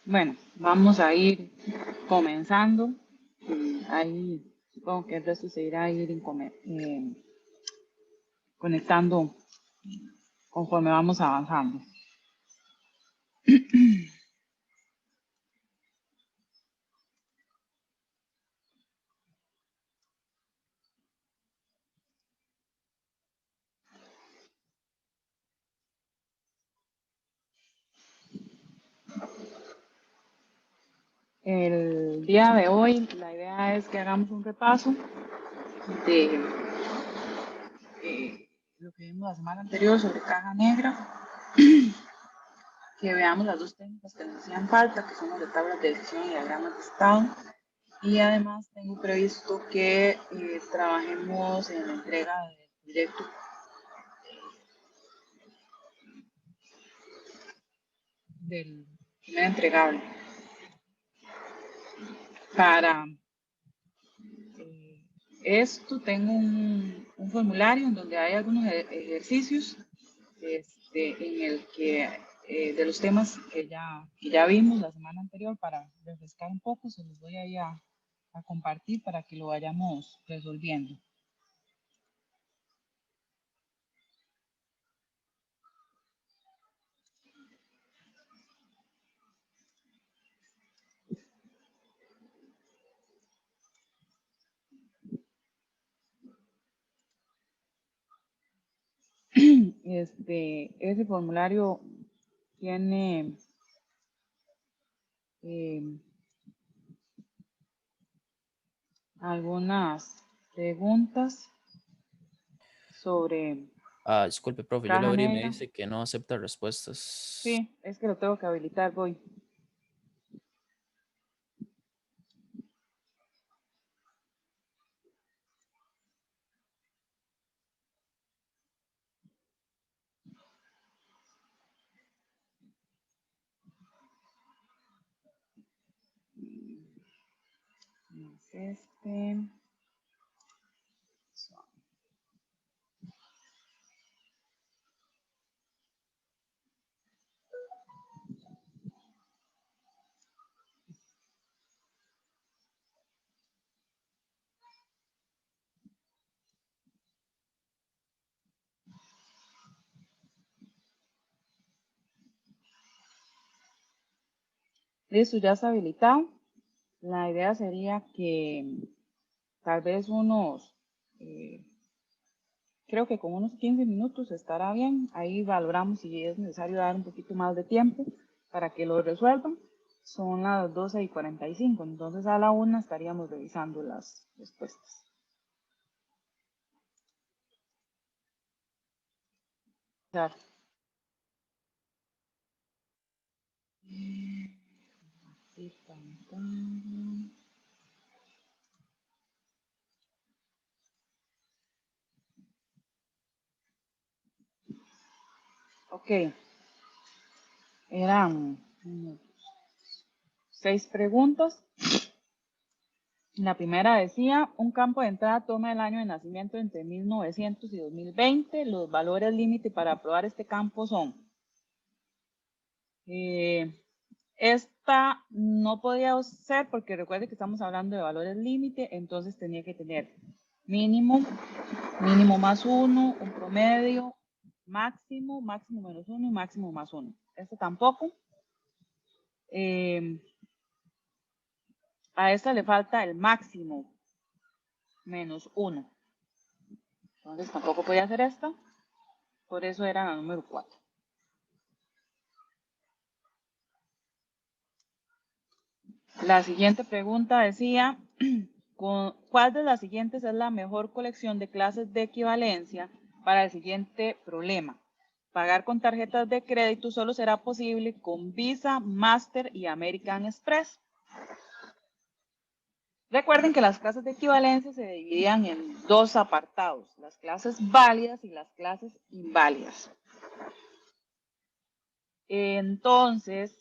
Bueno, vamos a ir comenzando. Ahí supongo que el resto se irá a ir conectando conforme vamos avanzando. El día de hoy la idea es que hagamos un repaso de lo que vimos la semana anterior sobre caja negra, que veamos las dos técnicas que nos hacían falta, que son las de tablas de decisión y diagramas de estado. Y además tengo previsto que trabajemos en la entrega del proyecto del primer entregable. Para esto tengo un formulario en donde hay algunos ejercicios en el que de los temas que ya vimos la semana anterior, para refrescar un poco, se los voy a compartir para que lo vayamos resolviendo. Ese formulario tiene algunas preguntas sobre Disculpe, profe, yo le caja abrí y me negra. dice que no acepta respuestas. Sí, es que lo tengo que habilitar, voy. Es Listo, ya está habilitado. La idea sería que tal vez creo que con unos 15 minutos estará bien. Ahí valoramos si es necesario dar un poquito más de tiempo para que lo resuelvan. Son las 12:45, entonces a la 1 estaríamos revisando las respuestas. Claro. Ok. Eran 6 preguntas. La primera decía, un campo de entrada toma el año de nacimiento entre 1900 y 2020. Los valores límite para aprobar este campo son. Esta no podía ser porque recuerde que estamos hablando de valores límite, entonces tenía que tener mínimo más 1, un promedio, máximo menos 1 y máximo más 1. Esta tampoco. A esta le falta el máximo menos 1. Entonces tampoco podía hacer esta. Por eso era la número 4. La siguiente pregunta decía, ¿cuál de las siguientes es la mejor colección de clases de equivalencia para el siguiente problema? Pagar con tarjetas de crédito solo será posible con Visa, Master y American Express. Recuerden que las clases de equivalencia se dividían en dos apartados, las clases válidas y las clases inválidas. Entonces,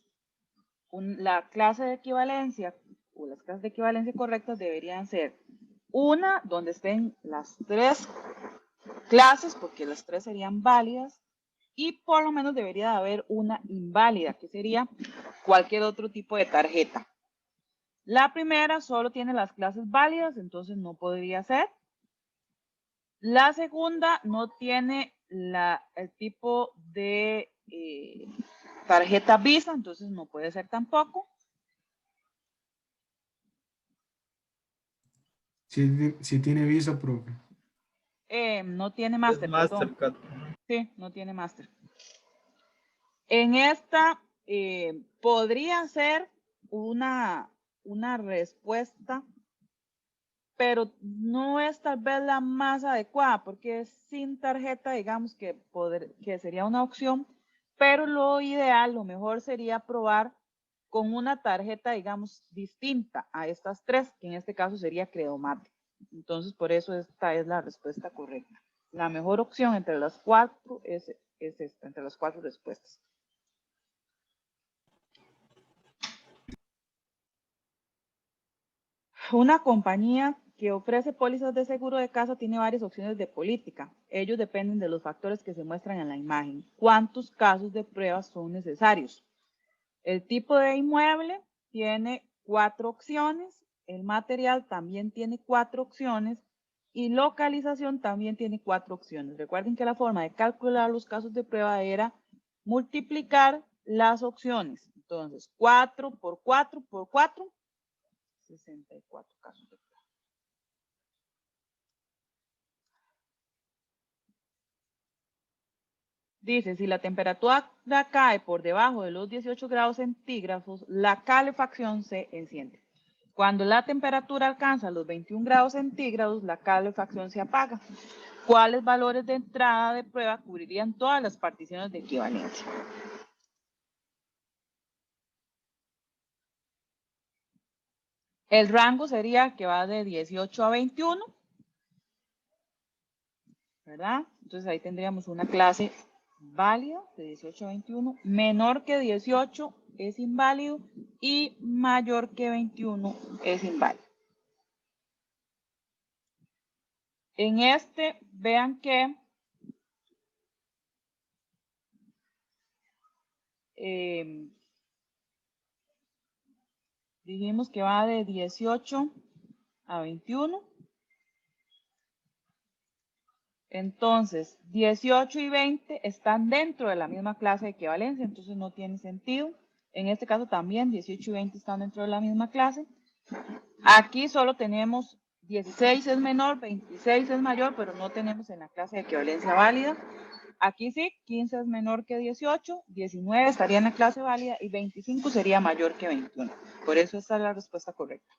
la clase de equivalencia o las clases de equivalencia correctas deberían ser una donde estén las 3 clases, porque las 3 serían válidas, y por lo menos debería de haber una inválida, que sería cualquier otro tipo de tarjeta. La primera solo tiene las clases válidas, entonces no podría ser. La segunda no tiene el tipo de tarjeta Visa, entonces no puede ser tampoco. Sí tiene Visa, profe. No tiene Master, Es Mastercard. Sí, no tiene Master. En esta podría ser una respuesta, pero no es tal vez la más adecuada, porque sin tarjeta, digamos que sería una opción, pero lo ideal, lo mejor sería probar con una tarjeta, digamos, distinta a estas tres, que en este caso sería Credomate. Entonces, por eso esta es la respuesta correcta. La mejor opción entre las cuatro es esta, entre las cuatro respuestas. Una compañía que ofrece pólizas de seguro de casa tiene varias opciones de política. Ellos dependen de los factores que se muestran en la imagen. ¿Cuántos casos de pruebas son necesarios? El tipo de inmueble tiene 4 opciones. El material también tiene 4 opciones. Y localización también tiene 4 opciones. Recuerden que la forma de calcular los casos de prueba era multiplicar las opciones. Entonces, 4 por 4 por 4. 64 casos de prueba. Dice, si la temperatura cae por debajo de los 18 grados centígrados, la calefacción se enciende. Cuando la temperatura alcanza los 21 grados centígrados, la calefacción se apaga. ¿Cuáles valores de entrada de prueba cubrirían todas las particiones de equivalencia? El rango sería que va de 18 a 21, ¿verdad? Entonces ahí tendríamos una clase válida de 18 a 21, menor que 18 es inválido y mayor que 21 es inválido. En este, vean que dijimos que va de 18 a 21. Entonces, 18 y 20 están dentro de la misma clase de equivalencia, entonces no tiene sentido. En este caso también 18 y 20 están dentro de la misma clase. Aquí solo tenemos 16 es menor, 26 es mayor, pero no tenemos en la clase de equivalencia válida. Aquí sí, 15 es menor que 18, 19 estaría en la clase válida y 25 sería mayor que 21. Por eso esta es la respuesta correcta.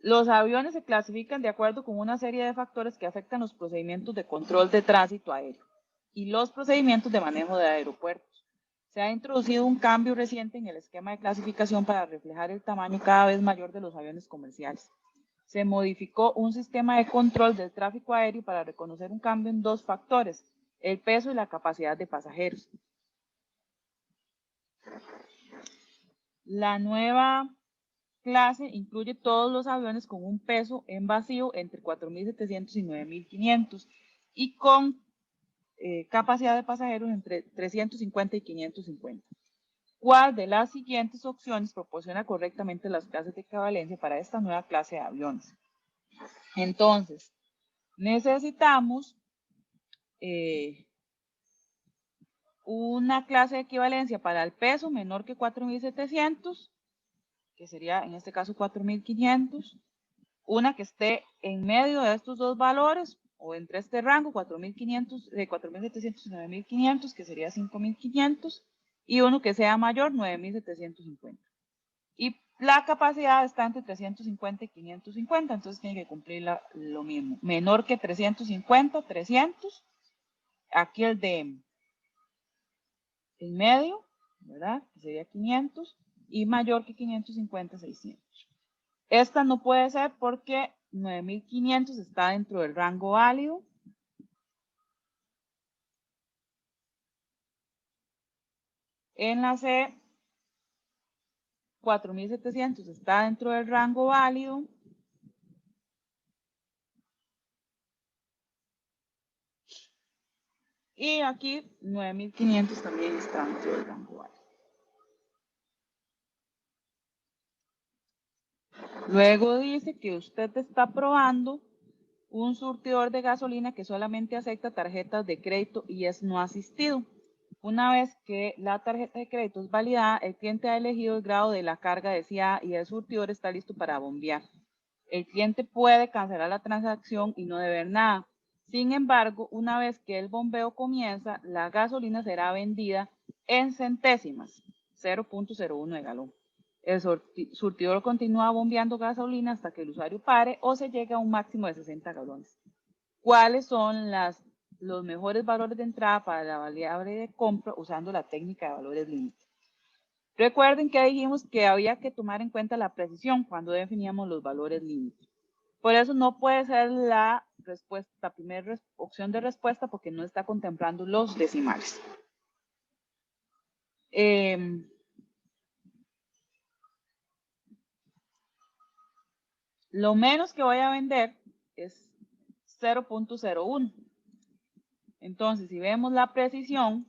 Los aviones se clasifican de acuerdo con una serie de factores que afectan los procedimientos de control de tránsito aéreo y los procedimientos de manejo de aeropuertos. Se ha introducido un cambio reciente en el esquema de clasificación para reflejar el tamaño cada vez mayor de los aviones comerciales. Se modificó un sistema de control del tráfico aéreo para reconocer un cambio en 2 factores, el peso y la capacidad de pasajeros. La nueva clase incluye todos los aviones con un peso en vacío entre 4.700 y 9.500 y con capacidad de pasajeros entre 350 y 550. ¿Cuál de las siguientes opciones proporciona correctamente las clases de equivalencia para esta nueva clase de aviones? Entonces, necesitamos una clase de equivalencia para el peso menor que 4.700, que sería en este caso 4.500, una que esté en medio de estos dos valores o entre este rango 4.500, de 4.700 y 9.500, que sería 5.500, y uno que sea mayor, 9.750. Y la capacidad está entre 350 y 550, entonces tiene que cumplir lo mismo. Menor que 350, 300. Aquí el de en medio, ¿verdad? Que sería 500. Y mayor que 550, 600. Esta no puede ser porque 9.500 está dentro del rango válido. En la C, 4.700 está dentro del rango válido. Y aquí 9.500 también está dentro del rango válido. Luego dice que usted está probando un surtidor de gasolina que solamente acepta tarjetas de crédito y es no asistido. Una vez que la tarjeta de crédito es validada, el cliente ha elegido el grado de la carga deseada y el surtidor está listo para bombear. El cliente puede cancelar la transacción y no deber nada. Sin embargo, una vez que el bombeo comienza, la gasolina será vendida en centésimas, 0.01 de galón. El surtidor continúa bombeando gasolina hasta que el usuario pare o se llegue a un máximo de 60 galones. ¿Cuáles son los mejores valores de entrada para la variable de compra usando la técnica de valores límite? Recuerden que dijimos que había que tomar en cuenta la precisión cuando definíamos los valores límite. Por eso no puede ser la primera opción de respuesta porque no está contemplando los decimales. Lo menos que voy a vender es 0.01. Entonces, si vemos la precisión,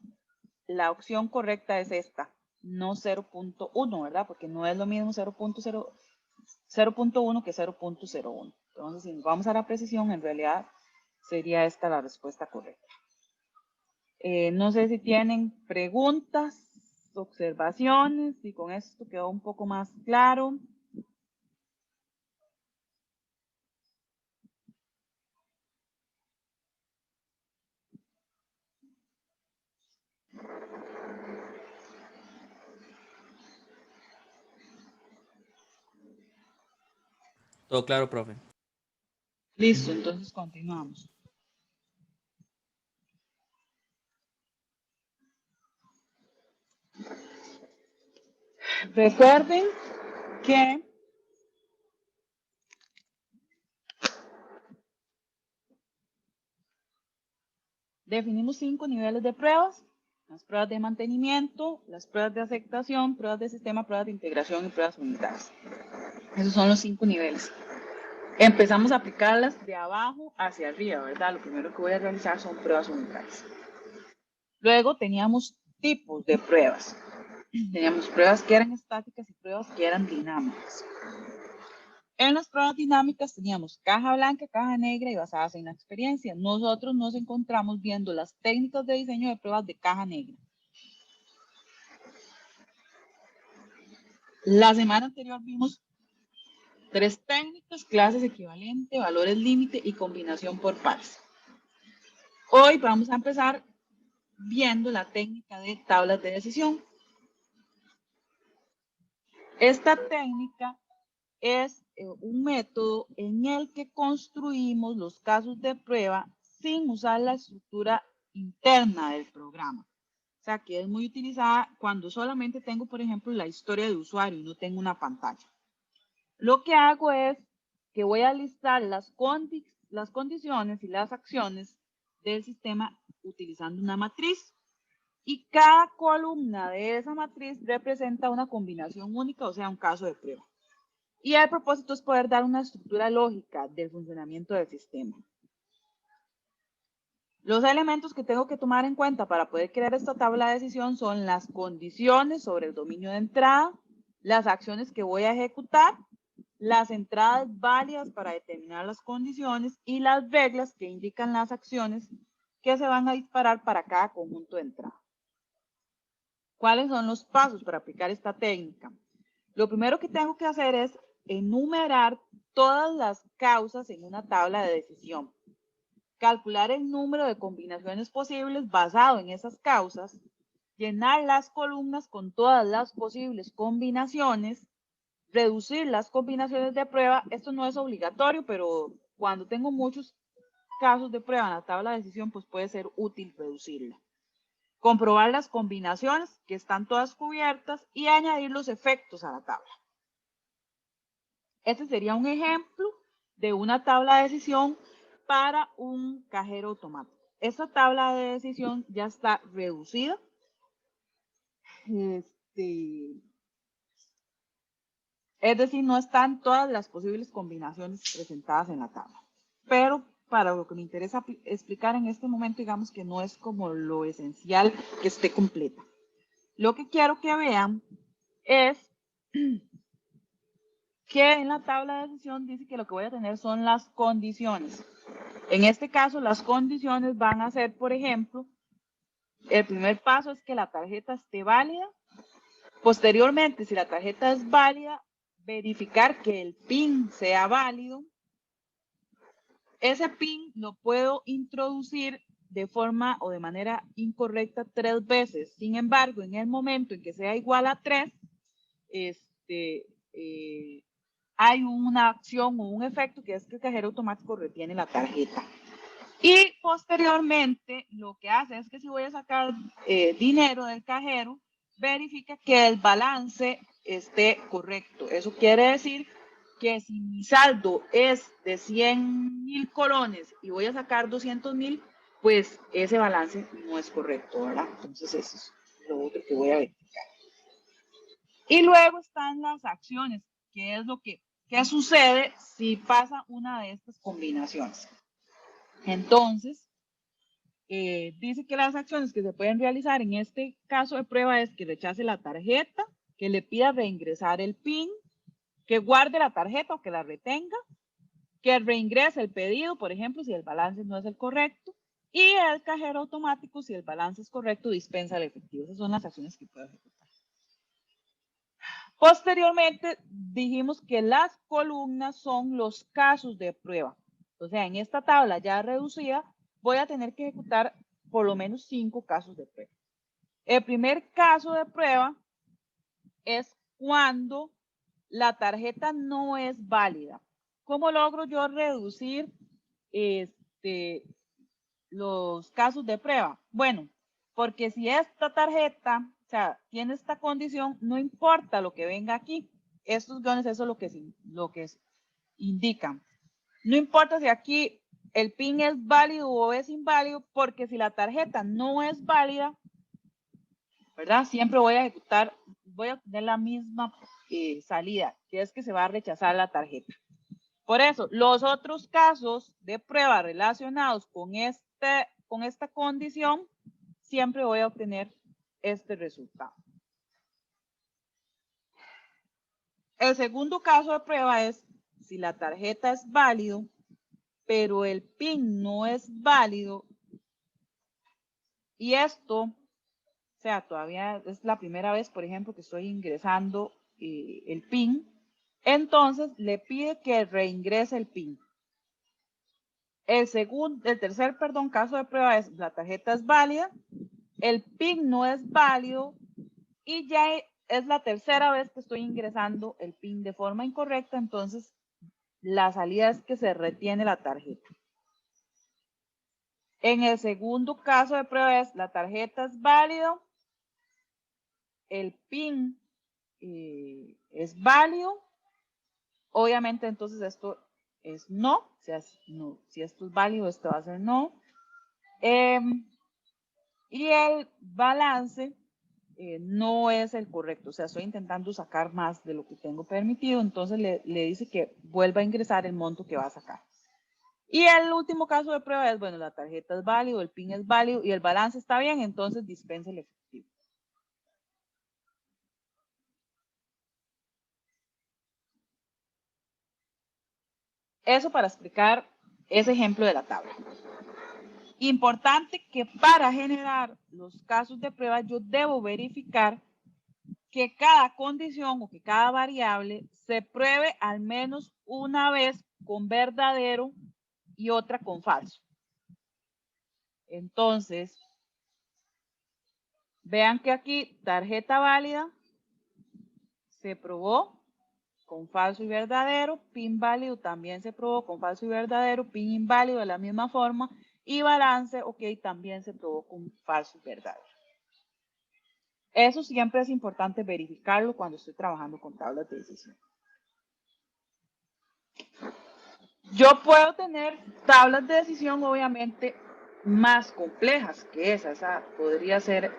la opción correcta es esta, no 0.1, ¿verdad? Porque no es lo mismo 0.1 que 0.01. Entonces, si nos vamos a la precisión, en realidad sería esta la respuesta correcta. No sé si tienen preguntas, observaciones, y con esto quedó un poco más claro. Todo claro, profe. Listo, entonces continuamos. Recuerden que definimos 5 niveles de pruebas: las pruebas de mantenimiento, las pruebas de aceptación, pruebas de sistema, pruebas de integración y pruebas unitarias. Esos son los 5 niveles. Empezamos a aplicarlas de abajo hacia arriba, ¿verdad? Lo primero que voy a realizar son pruebas unitarias. Luego teníamos tipos de pruebas. Teníamos pruebas que eran estáticas y pruebas que eran dinámicas. En las pruebas dinámicas teníamos caja blanca, caja negra y basadas en la experiencia. Nosotros nos encontramos viendo las técnicas de diseño de pruebas de caja negra. La semana anterior vimos 3 técnicas: clases equivalente, valores límite y combinación por pares. Hoy vamos a empezar viendo la técnica de tablas de decisión. Esta técnica es un método en el que construimos los casos de prueba sin usar la estructura interna del programa. O sea, que es muy utilizada cuando solamente tengo, por ejemplo, la historia de usuario y no tengo una pantalla. Lo que hago es que voy a listar las condiciones y las acciones del sistema utilizando una matriz. Y cada columna de esa matriz representa una combinación única, o sea, un caso de prueba. Y el propósito es poder dar una estructura lógica del funcionamiento del sistema. Los elementos que tengo que tomar en cuenta para poder crear esta tabla de decisión son las condiciones sobre el dominio de entrada, las acciones que voy a ejecutar, las entradas válidas para determinar las condiciones y las reglas que indican las acciones que se van a disparar para cada conjunto de entrada. ¿Cuáles son los pasos para aplicar esta técnica? Lo primero que tengo que hacer es enumerar todas las causas en una tabla de decisión, calcular el número de combinaciones posibles basado en esas causas, llenar las columnas con todas las posibles combinaciones, reducir las combinaciones de prueba. Esto no es obligatorio, pero cuando tengo muchos casos de prueba en la tabla de decisión, pues puede ser útil reducirla. Comprobar las combinaciones que están todas cubiertas y añadir los efectos a la tabla. Este sería un ejemplo de una tabla de decisión para un cajero automático. Esta tabla de decisión ya está reducida. Es decir, no están todas las posibles combinaciones presentadas en la tabla. Pero para lo que me interesa explicar en este momento, digamos que no es como lo esencial que esté completa. Lo que quiero que vean es que en la tabla de decisión dice que lo que voy a tener son las condiciones. En este caso, las condiciones van a ser, por ejemplo, el primer paso es que la tarjeta esté válida. Posteriormente, si la tarjeta es válida, verificar que el PIN sea válido. Ese PIN lo puedo introducir de forma o de manera incorrecta 3 veces. Sin embargo, en el momento en que sea igual a 3, hay una acción o un efecto que es que el cajero automático retiene la tarjeta. Y posteriormente, lo que hace es que si voy a sacar dinero del cajero, verifica que el balance esté correcto. Eso quiere decir que si mi saldo es de 100,000 colones y voy a sacar 200,000, pues ese balance no es correcto, ¿verdad? Entonces eso es lo otro que voy a verificar. Y luego están las acciones, que es lo que sucede si pasa una de estas combinaciones. Entonces, dice que las acciones que se pueden realizar en este caso de prueba es que rechace la tarjeta, que le pida reingresar el PIN, que guarde la tarjeta o que la retenga, que reingrese el pedido, por ejemplo, si el balance no es el correcto, y el cajero automático, si el balance es correcto, dispensa el efectivo. Esas son las acciones que puede ejecutar. Posteriormente, dijimos que las columnas son los casos de prueba. O sea, en esta tabla ya reducida, voy a tener que ejecutar por lo menos 5 casos de prueba. El primer caso de prueba es cuando la tarjeta no es válida. ¿Cómo logro yo reducir los casos de prueba? Bueno, porque si esta tarjeta, o sea, tiene esta condición, no importa lo que venga aquí. Estos guiones, eso es lo que indican. No importa si aquí el PIN es válido o es inválido, porque si la tarjeta no es válida, ¿verdad? Siempre voy a ejecutar, voy a tener la misma salida, que es que se va a rechazar la tarjeta. Por eso, los otros casos de prueba relacionados con esta condición, siempre voy a obtener este resultado. El segundo caso de prueba es si la tarjeta es válido, pero el PIN no es válido. Y esto, o sea, todavía es la primera vez, por ejemplo, que estoy ingresando el PIN. Entonces, le pide que reingrese el PIN. El tercer caso de prueba es la tarjeta es válida, el PIN no es válido y ya es la tercera vez que estoy ingresando el PIN de forma incorrecta, entonces la salida es que se retiene la tarjeta. En el segundo caso de prueba es la tarjeta es válida, el PIN es válido, obviamente entonces esto es no, o sea, no, si esto es válido, esto va a ser no. Y el balance no es el correcto, o sea, estoy intentando sacar más de lo que tengo permitido, entonces le dice que vuelva a ingresar el monto que va a sacar. Y el último caso de prueba es, bueno, la tarjeta es válido, el PIN es válido y el balance está bien, entonces dispense el efectivo. Eso para explicar ese ejemplo de la tabla. Importante que para generar los casos de prueba yo debo verificar que cada condición o que cada variable se pruebe al menos una vez con verdadero y otra con falso. Entonces, vean que aquí tarjeta válida se probó con falso y verdadero, PIN válido también se probó con falso y verdadero, PIN inválido de la misma forma y balance, ok, también se probó con falso y verdadero. Eso siempre es importante verificarlo cuando estoy trabajando con tablas de decisión. Yo puedo tener tablas de decisión obviamente más complejas que esa. Esa podría ser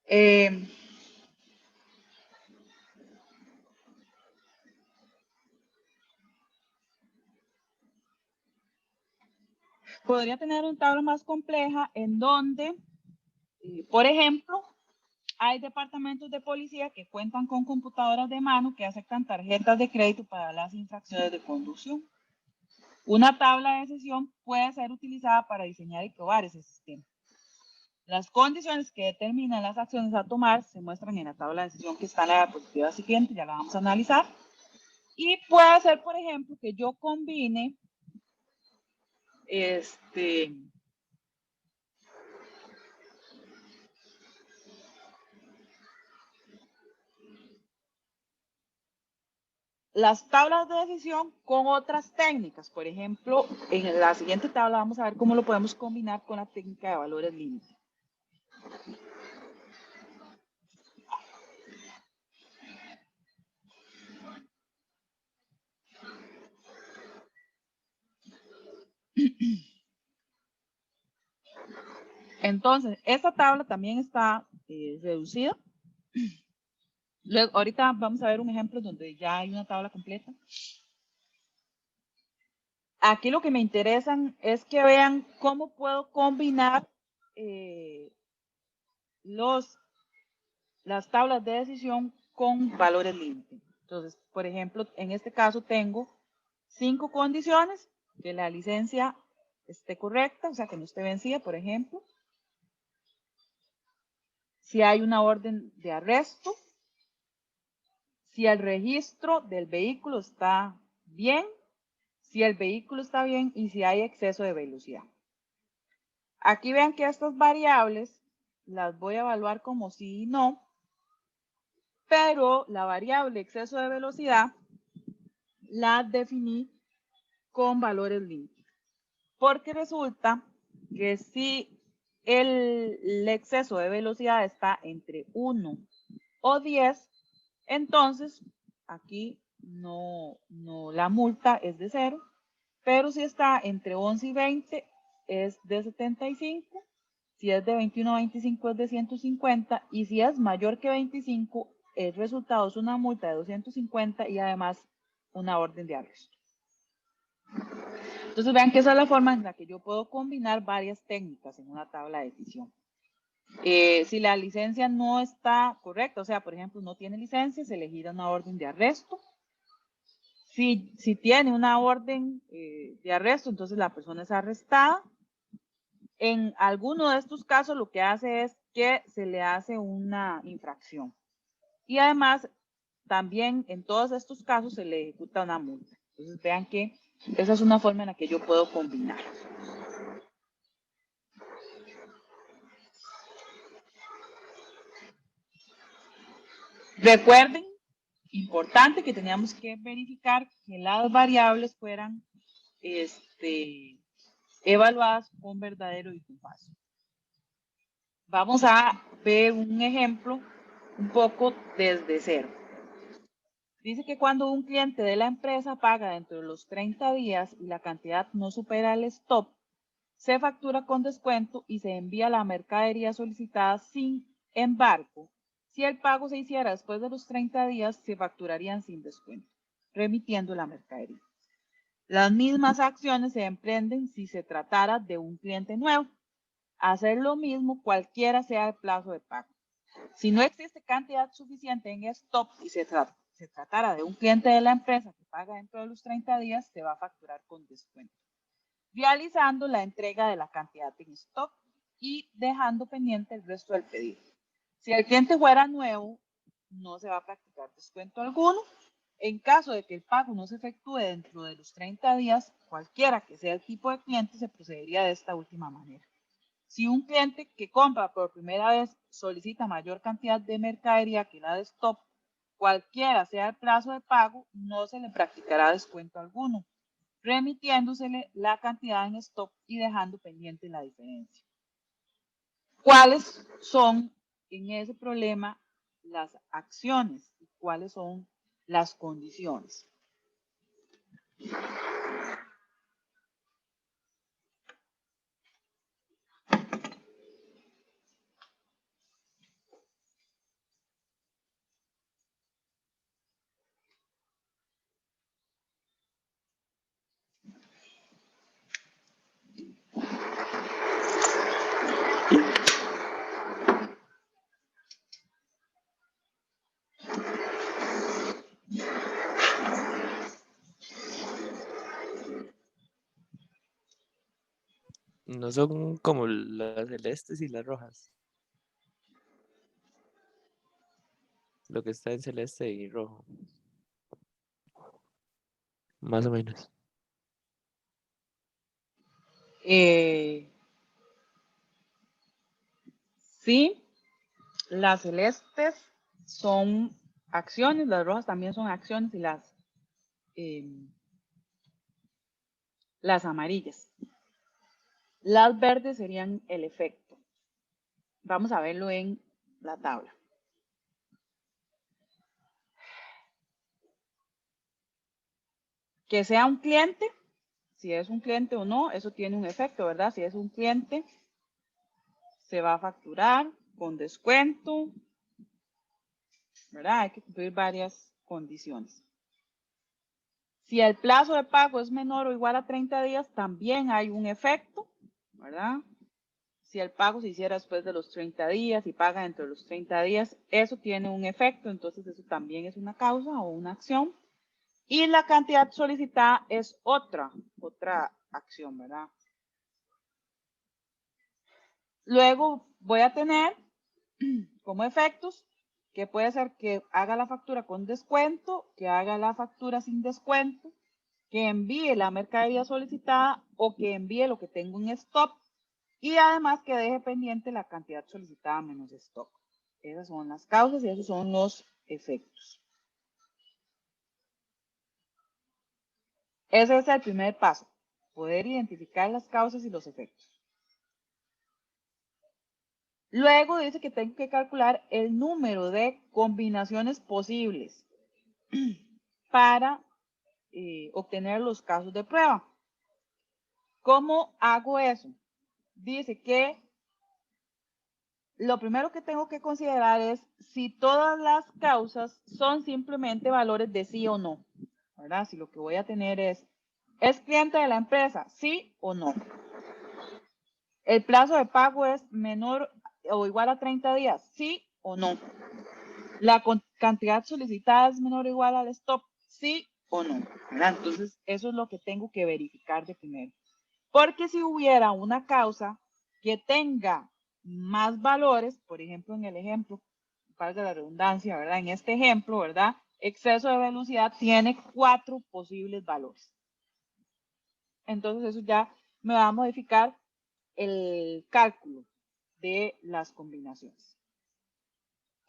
Eh, Podría tener una tabla más compleja en donde, por ejemplo, hay departamentos de policía que cuentan con computadoras de mano que aceptan tarjetas de crédito para las infracciones de conducción. Una tabla de sesión puede ser utilizada para diseñar y probar ese sistema. Las condiciones que determinan las acciones a tomar se muestran en la tabla de sesión que está en la diapositiva siguiente, ya la vamos a analizar. Y puede ser, por ejemplo, que yo combine las tablas de decisión con otras técnicas. Por ejemplo, en la siguiente tabla vamos a ver cómo lo podemos combinar con la técnica de valores límite. Entonces, esta tabla también está reducida. Luego, ahorita vamos a ver un ejemplo donde ya hay una tabla completa. Aquí lo que me interesan es que vean cómo puedo combinar las tablas de decisión con valores límite. Entonces, por ejemplo, en este caso tengo 5 condiciones: que la licencia esté correcta, o sea, que no esté vencida, por ejemplo. Si hay una orden de arresto, si el registro del vehículo está bien, si el vehículo está bien y si hay exceso de velocidad. Aquí vean que estas variables las voy a evaluar como sí y no, pero la variable exceso de velocidad la definí con valores límite, porque resulta que si el exceso de velocidad está entre 1 o 10, entonces aquí no la multa es de 0, pero si está entre 11 y 20 es de 75, si es de 21 a 25 es de 150 y si es mayor que 25 el resultado es una multa de 250 y además una orden de arresto. Entonces vean que esa es la forma en la que yo puedo combinar varias técnicas en una tabla de decisión. Si la licencia no está correcta, o sea, por ejemplo, no tiene licencia, se le gira una orden de arresto. Si tiene una orden de arresto, entonces la persona es arrestada. En alguno de estos casos lo que hace es que se le hace una infracción. Y además, también en todos estos casos se le ejecuta una multa. Entonces vean que esa es una forma en la que yo puedo combinar. Recuerden, importante, que teníamos que verificar que las variables fueran evaluadas con verdadero y con falso. Vamos a ver un ejemplo un poco desde cero. Dice que cuando un cliente de la empresa paga dentro de los 30 días y la cantidad no supera el stop, se factura con descuento y se envía la mercadería solicitada. Sin embargo, si el pago se hiciera después de los 30 días, se facturarían sin descuento, remitiendo la mercadería. Las mismas acciones se emprenden si se tratara de un cliente nuevo. Hacer lo mismo cualquiera sea el plazo de pago. Si no existe cantidad suficiente en stock y se tratara de un cliente de la empresa que paga dentro de los 30 días, se va a facturar con descuento, realizando la entrega de la cantidad en stock y dejando pendiente el resto del pedido. Si el cliente fuera nuevo, no se va a practicar descuento alguno. En caso de que el pago no se efectúe dentro de los 30 días, cualquiera que sea el tipo de cliente, se procedería de esta última manera. Si un cliente que compra por primera vez solicita mayor cantidad de mercadería que la de stock, cualquiera sea el plazo de pago, no se le practicará descuento alguno, remitiéndosele la cantidad en stock y dejando pendiente la diferencia. ¿Cuáles son en ese problema las acciones y cuáles son las condiciones? No son como las celestes y las rojas. Lo que está en celeste y rojo. Más o menos. Sí, las celestes son acciones, las rojas también son acciones y las amarillas. Las verdes serían el efecto. Vamos a verlo en la tabla. Que sea un cliente, si es un cliente o no, eso tiene un efecto, ¿verdad? Si es un cliente, se va a facturar con descuento, ¿verdad? Hay que cumplir varias condiciones. Si el plazo de pago es menor o igual a 30 días, también hay un efecto, ¿verdad? Si el pago se hiciera después de los 30 días y paga dentro de los 30 días, eso tiene un efecto, entonces eso también es una causa o una acción. Y la cantidad solicitada es otra acción, ¿verdad? Luego voy a tener como efectos que puede ser que haga la factura con descuento, que haga la factura sin descuento, que envíe la mercadería solicitada o que envíe lo que tengo en stock y además que deje pendiente la cantidad solicitada menos stock. Esas son las causas y esos son los efectos. Ese es el primer paso, poder identificar las causas y los efectos. Luego dice que tengo que calcular el número de combinaciones posibles para obtener los casos de prueba. ¿Cómo hago eso? Dice que lo primero que tengo que considerar es si todas las causas son simplemente valores de sí o no, ¿verdad? Si lo que voy a tener ¿es cliente de la empresa? ¿Sí o no? ¿El plazo de pago es menor o igual a 30 días? ¿Sí o no? ¿La cantidad solicitada es menor o igual al stop? ¿Sí o no? ¿Verdad? Entonces, eso es lo que tengo que verificar de primero. Porque si hubiera una causa que tenga más valores, por ejemplo, en el ejemplo, valga la redundancia, ¿verdad? En este ejemplo, ¿verdad? Exceso de velocidad tiene 4 posibles valores. Entonces, eso ya me va a modificar el cálculo de las combinaciones.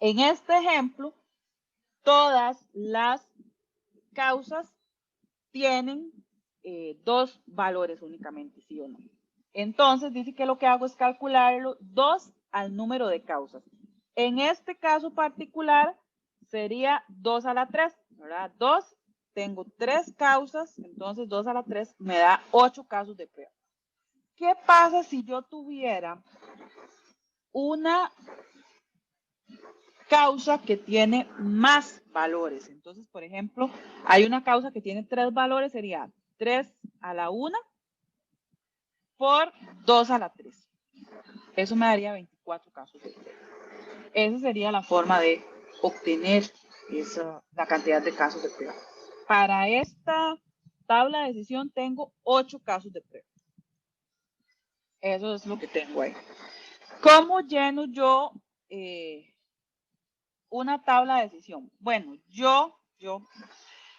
En este ejemplo, todas las causas tienen 2 valores únicamente, sí o no. Entonces, dice que lo que hago es calcularlo 2 al número de causas. En este caso particular, sería 2 a la 3, ¿verdad? 2, tengo 3 causas, entonces 2 a la 3 me da 8 casos de prueba. ¿Qué pasa si yo tuviera una causa que tiene más valores? Entonces, por ejemplo, hay una causa que tiene 3 valores, sería 3 a la 1 por 2 a la 3. Eso me daría 24 casos de prueba. Esa sería la forma de obtener la cantidad de casos de prueba. Para esta tabla de decisión tengo 8 casos de prueba. Eso es lo que tengo ahí. ¿Cómo lleno yo una tabla de decisión? Bueno, yo,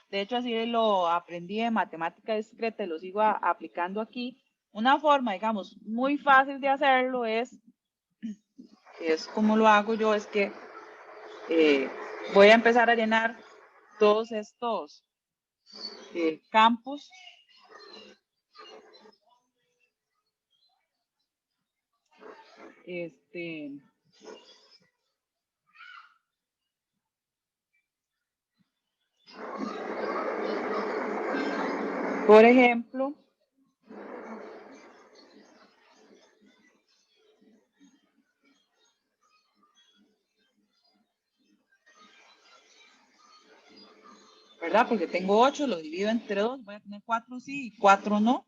de hecho así lo aprendí en matemática discreta y lo sigo aplicando aquí. Una forma, digamos, muy fácil de hacerlo es como lo hago yo, es que voy a empezar a llenar todos estos campos. Por ejemplo, ¿verdad? Porque tengo 8, lo divido entre 2, voy a tener 4 sí y 4 no.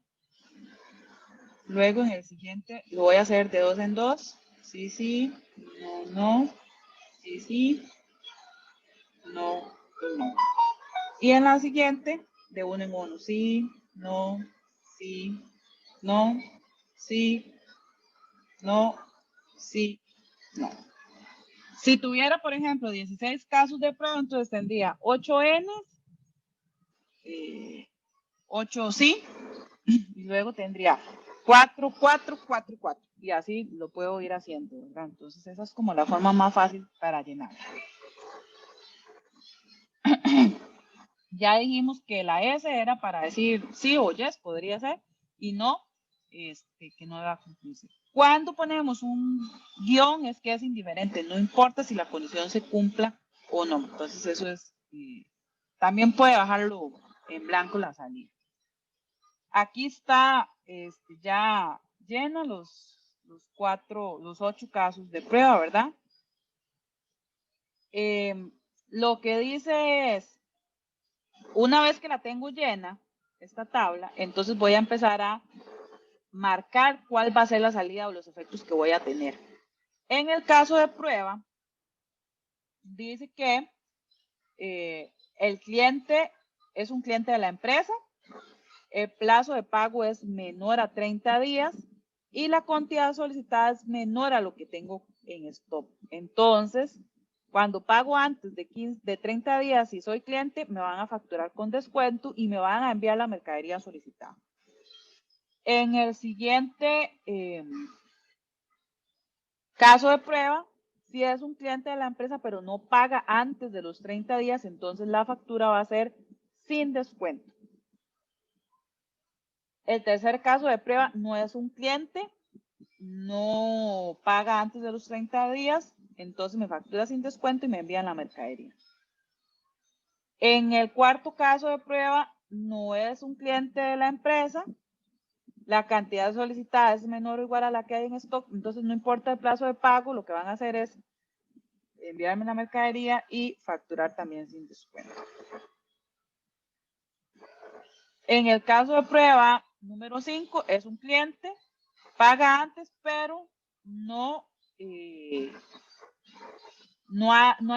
Luego en el siguiente lo voy a hacer de 2 en 2. Sí, sí, no, no, sí, sí, no, no. Y en la siguiente, de 1 en 1, sí, no, sí, no, sí, no. Si tuviera, por ejemplo, 16 casos de prueba, entonces tendría 8 N, 8 sí, y luego tendría 4, 4, 4, 4. Y así lo puedo ir haciendo, ¿verdad? Entonces esa es como la forma más fácil para llenar. Ya dijimos que la S era para decir sí o yes, podría ser, y no, que no va a cumplirse. Cuando ponemos un guión es que es indiferente, no importa si la condición se cumpla o no. Entonces eso es, también puede bajarlo en blanco la salida. Aquí está ya lleno los 8 casos de prueba, ¿verdad? Lo que dice es, una vez que la tengo llena, esta tabla, entonces voy a empezar a marcar cuál va a ser la salida o los efectos que voy a tener. En el caso de prueba, dice que el cliente es un cliente de la empresa, el plazo de pago es menor a 30 días y la cantidad solicitada es menor a lo que tengo en stock. Entonces, cuando pago antes de 30 días, si soy cliente, me van a facturar con descuento y me van a enviar la mercadería solicitada. En el siguiente caso de prueba, si es un cliente de la empresa pero no paga antes de los 30 días, entonces la factura va a ser sin descuento. El tercer caso de prueba no es un cliente, no paga antes de los 30 días, entonces me factura sin descuento y me envían la mercadería. En el cuarto caso de prueba no es un cliente de la empresa, la cantidad solicitada es menor o igual a la que hay en stock, entonces no importa el plazo de pago, lo que van a hacer es enviarme la mercadería y facturar también sin descuento. En el caso de prueba número 5 es un cliente, paga antes, pero no hay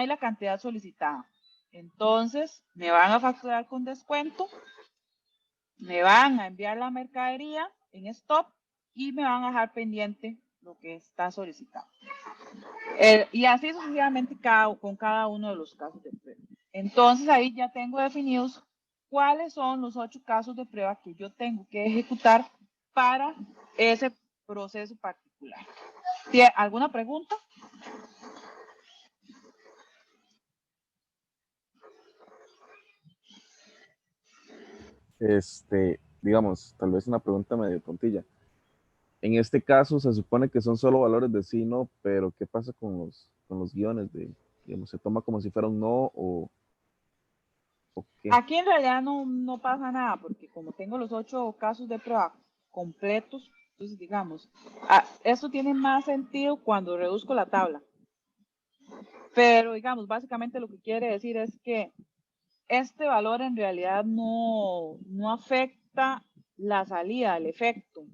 la cantidad solicitada. Entonces me van a facturar con descuento, me van a enviar la mercadería en stock y me van a dejar pendiente lo que está solicitado. Y así sucesivamente con cada uno de los casos de prueba. Entonces ahí ya tengo definidos cuáles son los 8 casos de prueba que yo tengo que ejecutar para ese proceso particular. ¿Tiene alguna pregunta? Digamos, tal vez una pregunta medio tontilla. En este caso se supone que son solo valores de sí, no, pero ¿qué pasa con los guiones digamos, se toma como si fuera un no o qué? Aquí en realidad no pasa nada, porque como tengo los 8 casos de prueba completos, entonces digamos, esto tiene más sentido cuando reduzco la tabla. Pero digamos, básicamente lo que quiere decir es que este valor en realidad no afecta la salida, el efecto,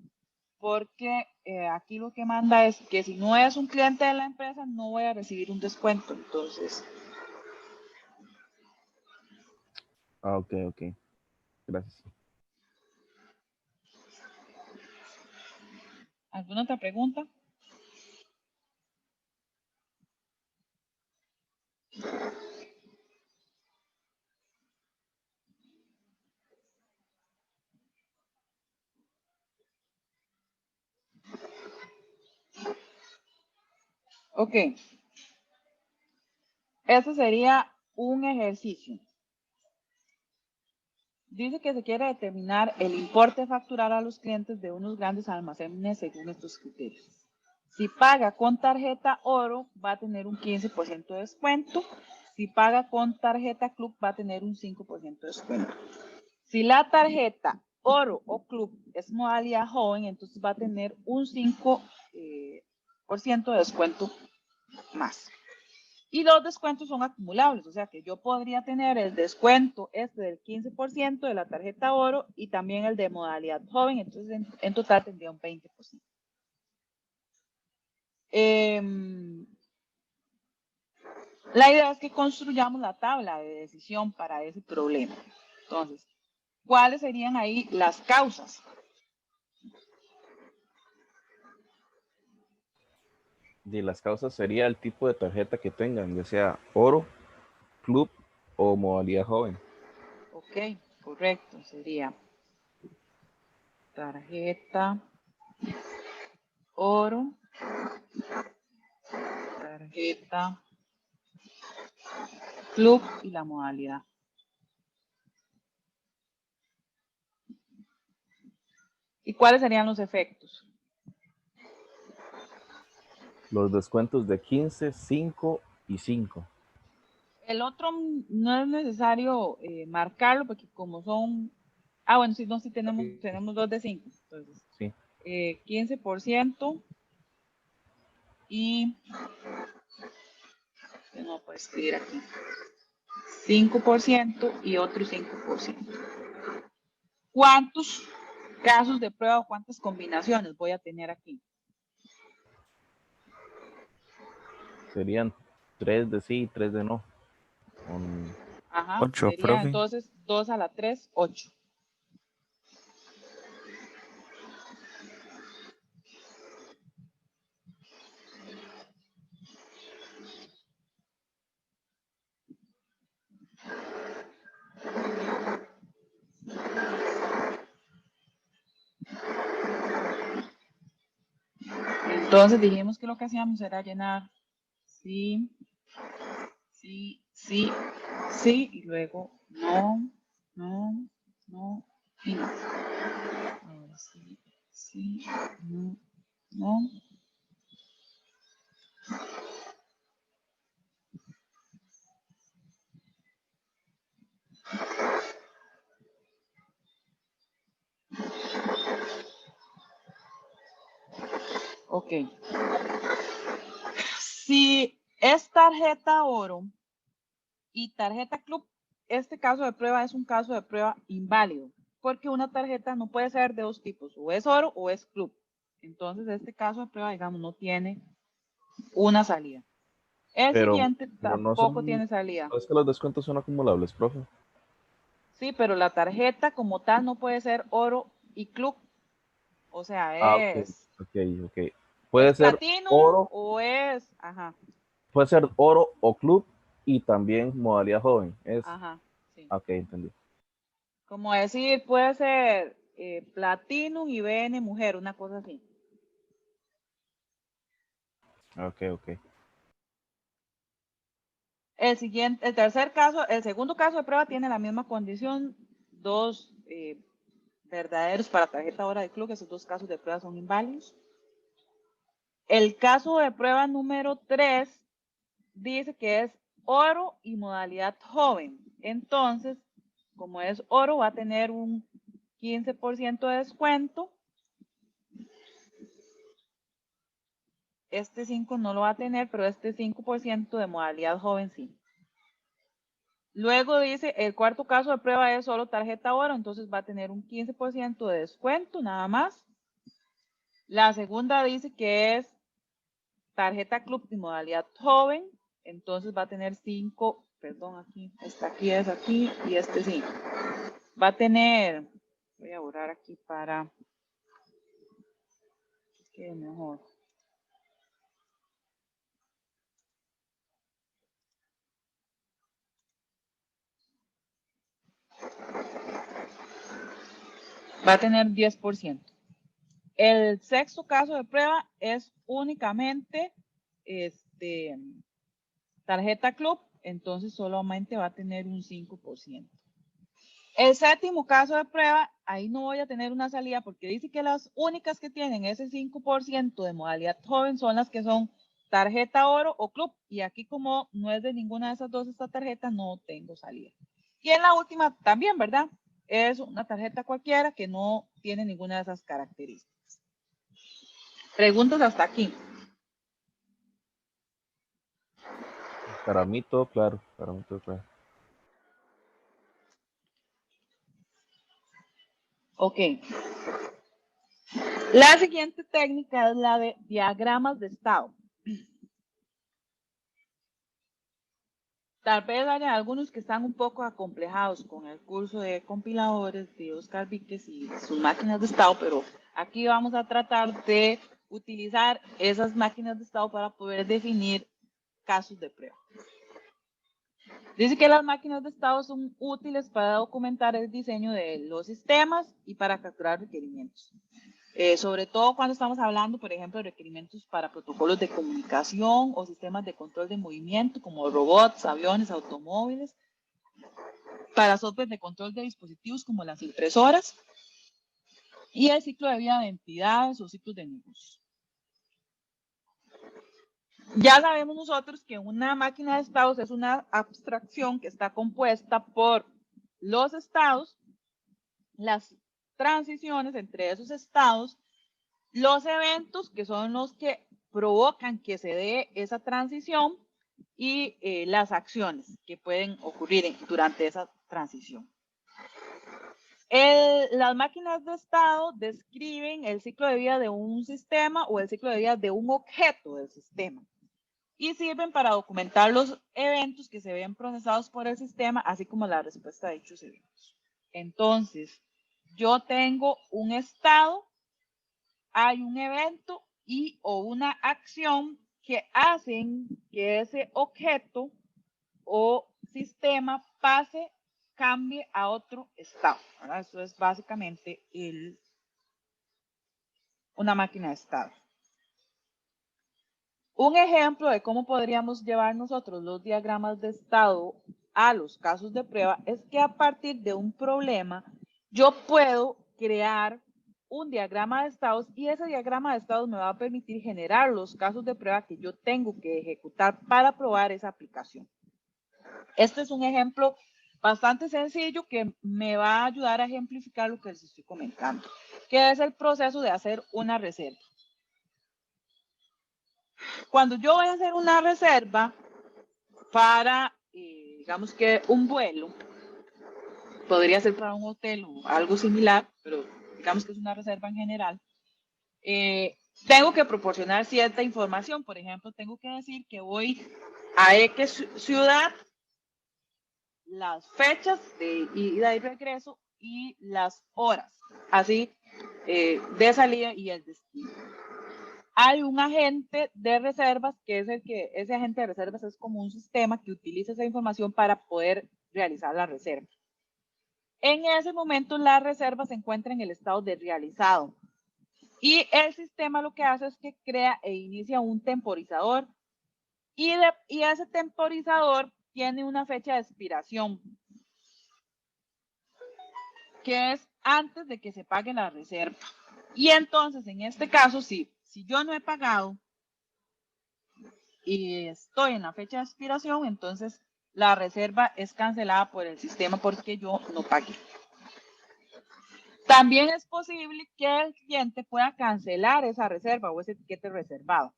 porque aquí lo que manda es que si no es un cliente de la empresa, no voy a recibir un descuento. Entonces, Ok, gracias. ¿alguna otra pregunta? Ok. Este sería un ejercicio. Dice que se quiere determinar el importe a facturar a los clientes de unos grandes almacenes según estos criterios. Si paga con tarjeta oro, va a tener un 15% de descuento. Si paga con tarjeta club, va a tener un 5% de descuento. Si la tarjeta oro o club es modalidad joven, entonces va a tener un 5% de descuento más. Y los descuentos son acumulables, o sea que yo podría tener el descuento del 15% de la tarjeta oro y también el de modalidad joven, entonces en total tendría un 20%. La idea es que construyamos la tabla de decisión para ese problema. Entonces, ¿cuáles serían ahí las causas? de las causas sería el tipo de tarjeta que tengan, ya sea oro, club o modalidad joven. Ok, correcto. Sería tarjeta oro, tarjeta club y la modalidad. ¿Y cuáles serían los efectos? Los descuentos de 15, 5 y 5. El otro no es necesario marcarlo porque como son... Ah, bueno, sí, no, sí tenemos 2 de 5. Entonces, Sí. 15% y... No puedo escribir aquí. 5% y otro 5%. ¿Cuántos casos de prueba o cuántas combinaciones voy a tener aquí? Serían 3 de sí y 3 de no. Ajá, 8, sería profe. entonces 2 a la 3, 8. Entonces dijimos que lo que hacíamos era llenar sí, sí, sí, sí, y luego no, no, no, y no. Ahora sí, sí, no, no. Ok. Si es tarjeta oro y tarjeta club, este caso de prueba es un caso de prueba inválido, porque una tarjeta no puede ser de dos tipos, o es oro o es club. Entonces, este caso de prueba, digamos, no tiene una salida. El Pero, siguiente pero no tampoco son, tiene salida. es que los descuentos son acumulables, profe. Sí, pero la tarjeta como tal no puede ser oro y club. O sea, Ah, ok, ok, ok. es Puede ser platinum oro, o es, ajá, puede ser oro o club y también modalidad joven. ajá, sí. Ok, entendí. Como decir, puede ser platinum y BN mujer, una cosa así. Ok, ok. El segundo caso de prueba tiene la misma condición, dos verdaderos para tarjeta hora de club, esos dos casos de prueba son inválidos. El caso de prueba número 3 dice que es oro y modalidad joven. Entonces, como es oro, va a tener un 15% de descuento. Este 5 no lo va a tener, pero este 5% de modalidad joven sí. Luego dice, el cuarto caso de prueba es solo tarjeta oro, entonces va a tener un 15% de descuento, nada más. La segunda dice que es tarjeta club y modalidad joven, entonces va a tener 5, perdón, aquí es aquí y este 5. Va a tener, voy a borrar aquí para que quede mejor. Va a tener 10%. El sexto caso de prueba es únicamente tarjeta club, entonces solamente va a tener un 5%. El séptimo caso de prueba, ahí no voy a tener una salida porque dice que las únicas que tienen ese 5% de modalidad joven son las que son tarjeta oro o club. Y aquí como no es de ninguna de esas dos esta tarjeta, no tengo salida. Y en la última también, ¿verdad? Es una tarjeta cualquiera que no tiene ninguna de esas características. Preguntas hasta aquí. Para mí todo claro, para mí todo claro. Ok. La siguiente técnica es la de diagramas de estado. Tal vez haya algunos que están un poco acomplejados con el curso de compiladores de Oscar Víquez y sus máquinas de estado, pero aquí vamos a tratar de utilizar esas máquinas de estado para poder definir casos de prueba. Dice que las máquinas de estado son útiles para documentar el diseño de los sistemas y para capturar requerimientos. Sobre todo cuando estamos hablando, por ejemplo, de requerimientos para protocolos de comunicación o sistemas de control de movimiento, como robots, aviones, automóviles, para software de control de dispositivos como las impresoras, y el ciclo de vida de entidades o ciclos de negocios. Ya sabemos nosotros que una máquina de estados es una abstracción que está compuesta por los estados, las transiciones entre esos estados, los eventos que son los que provocan que se dé esa transición y las acciones que pueden ocurrir durante esa transición. Las máquinas de estado describen el ciclo de vida de un sistema o el ciclo de vida de un objeto del sistema y sirven para documentar los eventos que se ven procesados por el sistema, así como la respuesta a dichos eventos. Entonces, yo tengo un estado, hay un evento y o una acción que hacen que ese objeto o sistema cambie a otro estado, ¿verdad? Eso es básicamente una máquina de estado. Un ejemplo de cómo podríamos llevar nosotros los diagramas de estado a los casos de prueba es que a partir de un problema yo puedo crear un diagrama de estados y ese diagrama de estados me va a permitir generar los casos de prueba que yo tengo que ejecutar para probar esa aplicación. Este es un ejemplo bastante sencillo que me va a ayudar a ejemplificar lo que les estoy comentando, que es el proceso de hacer una reserva. Cuando yo voy a hacer una reserva para, digamos que un vuelo, podría ser para un hotel o algo similar, pero digamos que es una reserva en general, tengo que proporcionar cierta información. Por ejemplo, tengo que decir que voy a X ciudad, las fechas de ida y regreso y las horas, así de salida y el destino. Hay un agente de reservas que es ese agente de reservas es como un sistema que utiliza esa información para poder realizar la reserva. En ese momento la reserva se encuentra en el estado de realizado y el sistema lo que hace es que crea e inicia un temporizador y ese temporizador tiene una fecha de expiración que es antes de que se pague la reserva. Y entonces, en este caso, si yo no he pagado y estoy en la fecha de expiración, entonces la reserva es cancelada por el sistema porque yo no pagué. También es posible que el cliente pueda cancelar esa reserva o ese tiquete reservado.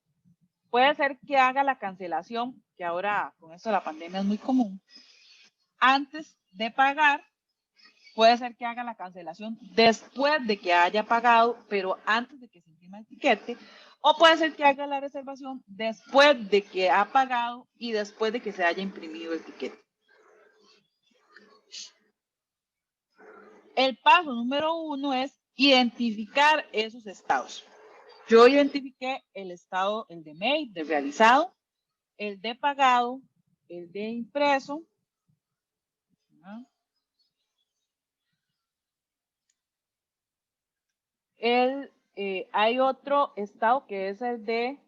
Puede ser que haga la cancelación, que ahora con esto de la pandemia es muy común, antes de pagar. Puede ser que haga la cancelación después de que haya pagado, pero antes de que se imprima el tiquete. O puede ser que haga la reservación después de que ha pagado y después de que se haya imprimido el tiquete. El paso número 1 es identificar esos estados. Yo identifiqué el estado, el de made, de realizado, el de pagado, el de impreso. ¿No? Hay otro estado que es el de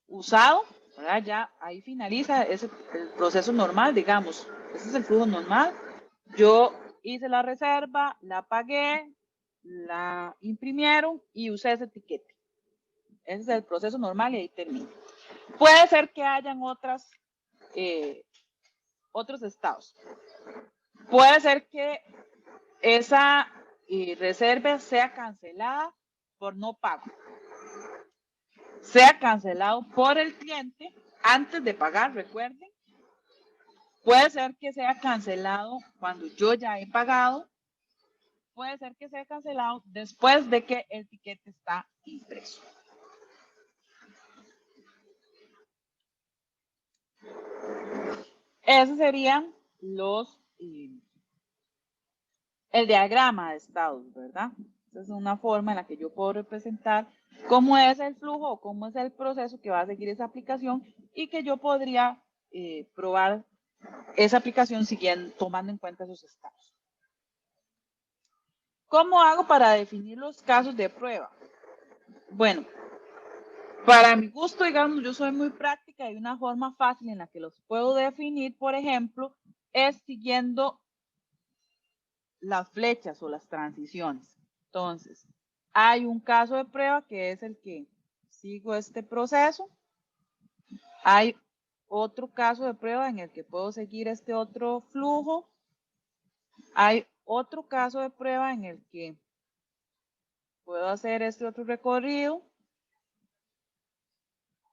usado, ¿verdad? Ya ahí finaliza el proceso normal, digamos. Ese es el flujo normal. Yo hice la reserva, la pagué, la imprimieron y usé ese etiquete. Ese es el proceso normal y ahí termina. Puede ser que hayan otros estados. Puede ser que esa reserva sea cancelada por no pago. Sea cancelado por el cliente antes de pagar, recuerden. Puede ser que sea cancelado cuando yo ya he pagado. Puede ser que sea cancelado después de que el tiquete está impreso. Esos serían el diagrama de estados, ¿verdad? Esta es una forma en la que yo puedo representar cómo es el flujo o cómo es el proceso que va a seguir esa aplicación y que yo podría probar esa aplicación siguiendo, tomando en cuenta esos estados. ¿Cómo hago para definir los casos de prueba? Bueno, para mi gusto, digamos, yo soy muy práctica y una forma fácil en la que los puedo definir, por ejemplo, es siguiendo las flechas o las transiciones. Entonces, hay un caso de prueba que es el que sigo este proceso. Hay otro caso de prueba en el que puedo seguir este otro flujo. Hay otro caso de prueba en el que puedo hacer este otro recorrido.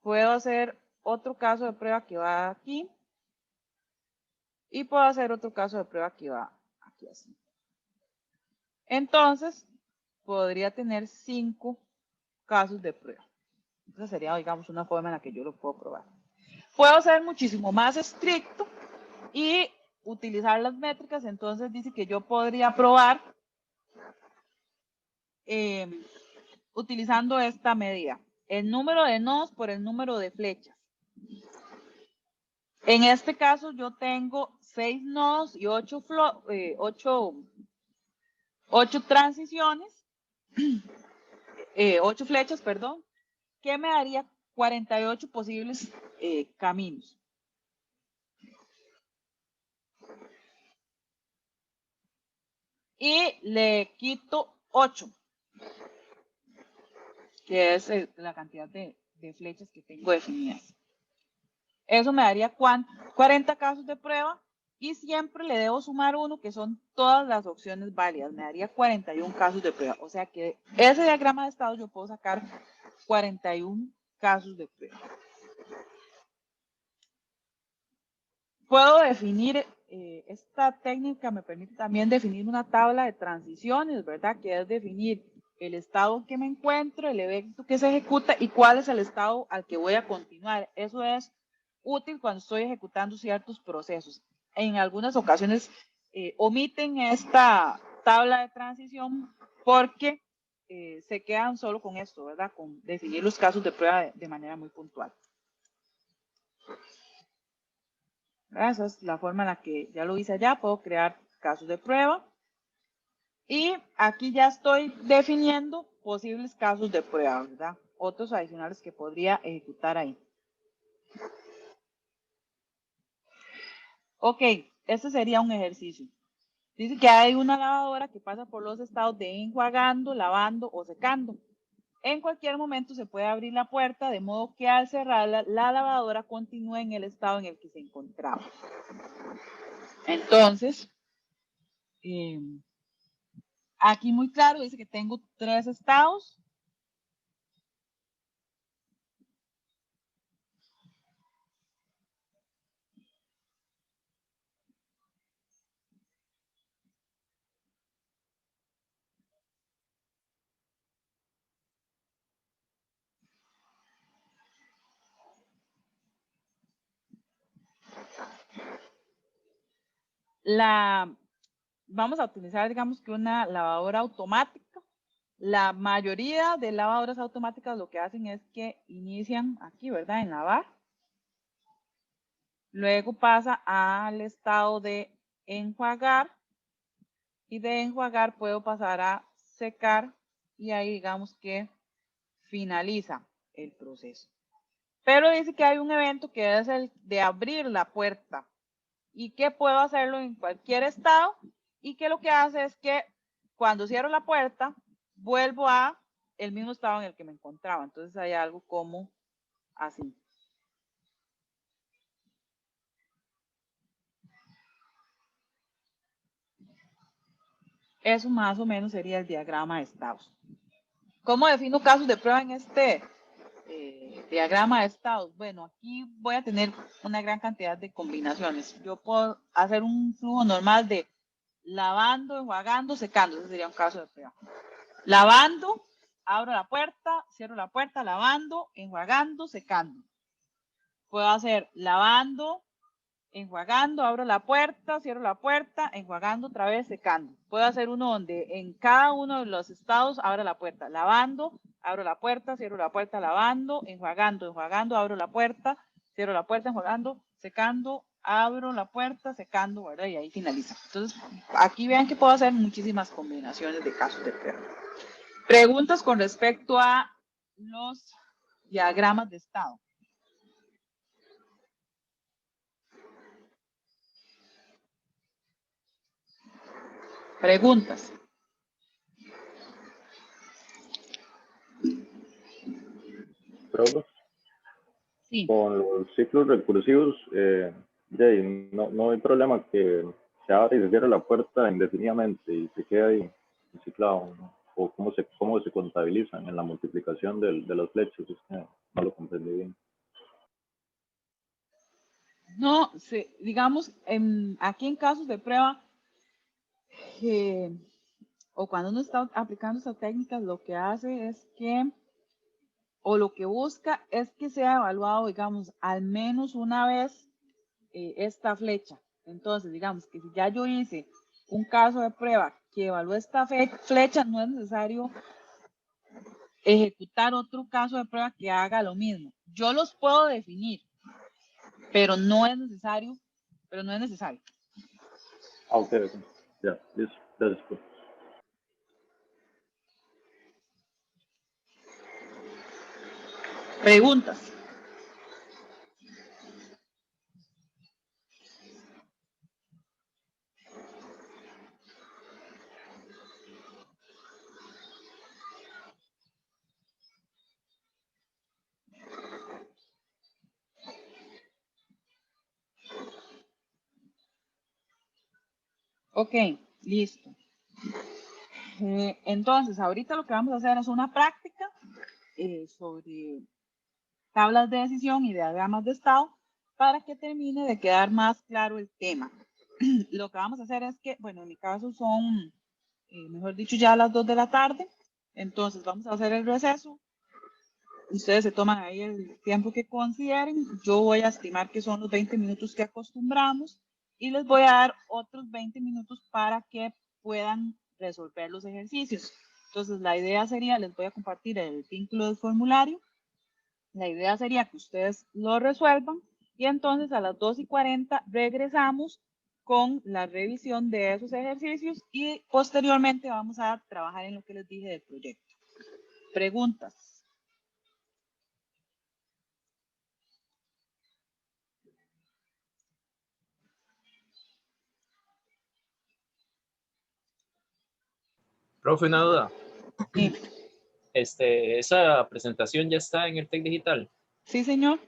Puedo hacer otro caso de prueba que va aquí. Y puedo hacer otro caso de prueba que va aquí así. Entonces, podría tener 5 casos de prueba. Esa sería, digamos, una forma en la que yo lo puedo probar. Puedo ser muchísimo más estricto y utilizar las métricas. Entonces, dice que yo podría probar utilizando esta medida. El número de nodos por el número de flechas. En este caso, yo tengo 6 nodos y 8 transiciones, 8 flechas, perdón, que me daría 48 posibles caminos. Y le quito 8, que es la cantidad de flechas que tengo definidas. Eso me daría 40 casos de prueba y siempre le debo sumar 1, que son todas las opciones válidas. Me daría 41 casos de prueba. O sea que ese diagrama de estado yo puedo sacar 41 casos de prueba. Puedo definir, esta técnica me permite también definir una tabla de transiciones, ¿verdad? Que es definir el estado en que me encuentro, el evento que se ejecuta y cuál es el estado al que voy a continuar. Eso es útil cuando estoy ejecutando ciertos procesos. En algunas ocasiones omiten esta tabla de transición porque se quedan solo con esto, ¿verdad? Con definir los casos de prueba de manera muy puntual. Esa es la forma en la que ya lo hice allá. Puedo crear casos de prueba. Y aquí ya estoy definiendo posibles casos de prueba, ¿verdad? Otros adicionales que podría ejecutar ahí. Ok, este sería un ejercicio. Dice que hay una lavadora que pasa por los estados de enjuagando, lavando o secando. En cualquier momento se puede abrir la puerta, de modo que al cerrarla, la lavadora continúe en el estado en el que se encontraba. Entonces, aquí muy claro dice que tengo 3 estados. Vamos a utilizar, digamos que una lavadora automática. La mayoría de lavadoras automáticas lo que hacen es que inician aquí, ¿verdad? En lavar. Luego pasa al estado de enjuagar. Y de enjuagar puedo pasar a secar. Y ahí digamos que finaliza el proceso. Pero dice que hay un evento que es el de abrir la puerta. Y que puedo hacerlo en cualquier estado. Y que lo que hace es que cuando cierro la puerta, vuelvo a el mismo estado en el que me encontraba. Entonces hay algo como así. Eso más o menos sería el diagrama de estados. ¿Cómo defino casos de prueba en este diagrama de estados? Bueno, aquí voy a tener una gran cantidad de combinaciones. Yo puedo hacer un flujo normal de lavando, enjuagando, secando. Ese sería un caso de prueba. Lavando, abro la puerta, cierro la puerta, lavando, enjuagando, secando. Puedo hacer lavando, enjuagando, abro la puerta, cierro la puerta, enjuagando otra vez, secando. Puedo hacer uno donde en cada uno de los estados abro la puerta, lavando, abro la puerta, cierro la puerta, lavando, enjuagando, enjuagando, abro la puerta, cierro la puerta, enjuagando, secando, abro la puerta, secando, ¿verdad? Y ahí finaliza. Entonces, aquí vean que puedo hacer muchísimas combinaciones de casos de prueba. Preguntas con respecto a los diagramas de estado. Preguntas. Profe, Sí. con los ciclos recursivos, no hay problema que se abra y se cierre la puerta indefinidamente y se quede ahí ciclado, ¿no? O cómo se contabilizan en la multiplicación de las flechas. Es que no lo comprendí bien. No, digamos, aquí en casos de prueba, o cuando uno está aplicando estas técnicas, lo que hace es que, o lo que busca es que sea evaluado, digamos, al menos una vez esta flecha. Entonces, digamos que si ya yo hice un caso de prueba que evalúe esta flecha, no es necesario ejecutar otro caso de prueba que haga lo mismo. Yo los puedo definir, pero no es necesario, Ah, ok. Ya, listo. Gracias, profe. Preguntas. Ok, listo. Entonces, ahorita lo que vamos a hacer es una práctica sobre tablas de decisión y diagramas de estado para que termine de quedar más claro el tema. Lo que vamos a hacer es que, bueno, en mi caso son, mejor dicho, ya a las 2 de la tarde. Entonces, vamos a hacer el receso. Ustedes se toman ahí el tiempo que consideren. Yo voy a estimar que son los 20 minutos que acostumbramos y les voy a dar otros 20 minutos para que puedan resolver los ejercicios. Entonces, la idea sería, les voy a compartir el vínculo del formulario. La idea sería que ustedes lo resuelvan y entonces a las 2:40 regresamos con la revisión de esos ejercicios y posteriormente vamos a trabajar en lo que les dije del proyecto. Preguntas. Profe, una duda. Sí, ¿Esa presentación ya está en el TEC Digital? sí, señor.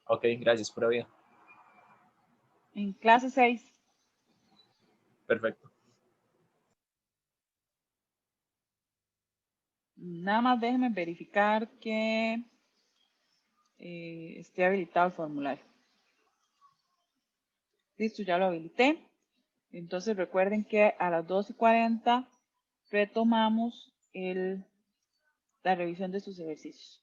Ok, gracias, pura vida. En clase 6. Perfecto. Nada más déjenme verificar que esté habilitado el formulario. Listo, ya lo habilité. Entonces recuerden que a las 2:40 retomamos la revisión de sus ejercicios.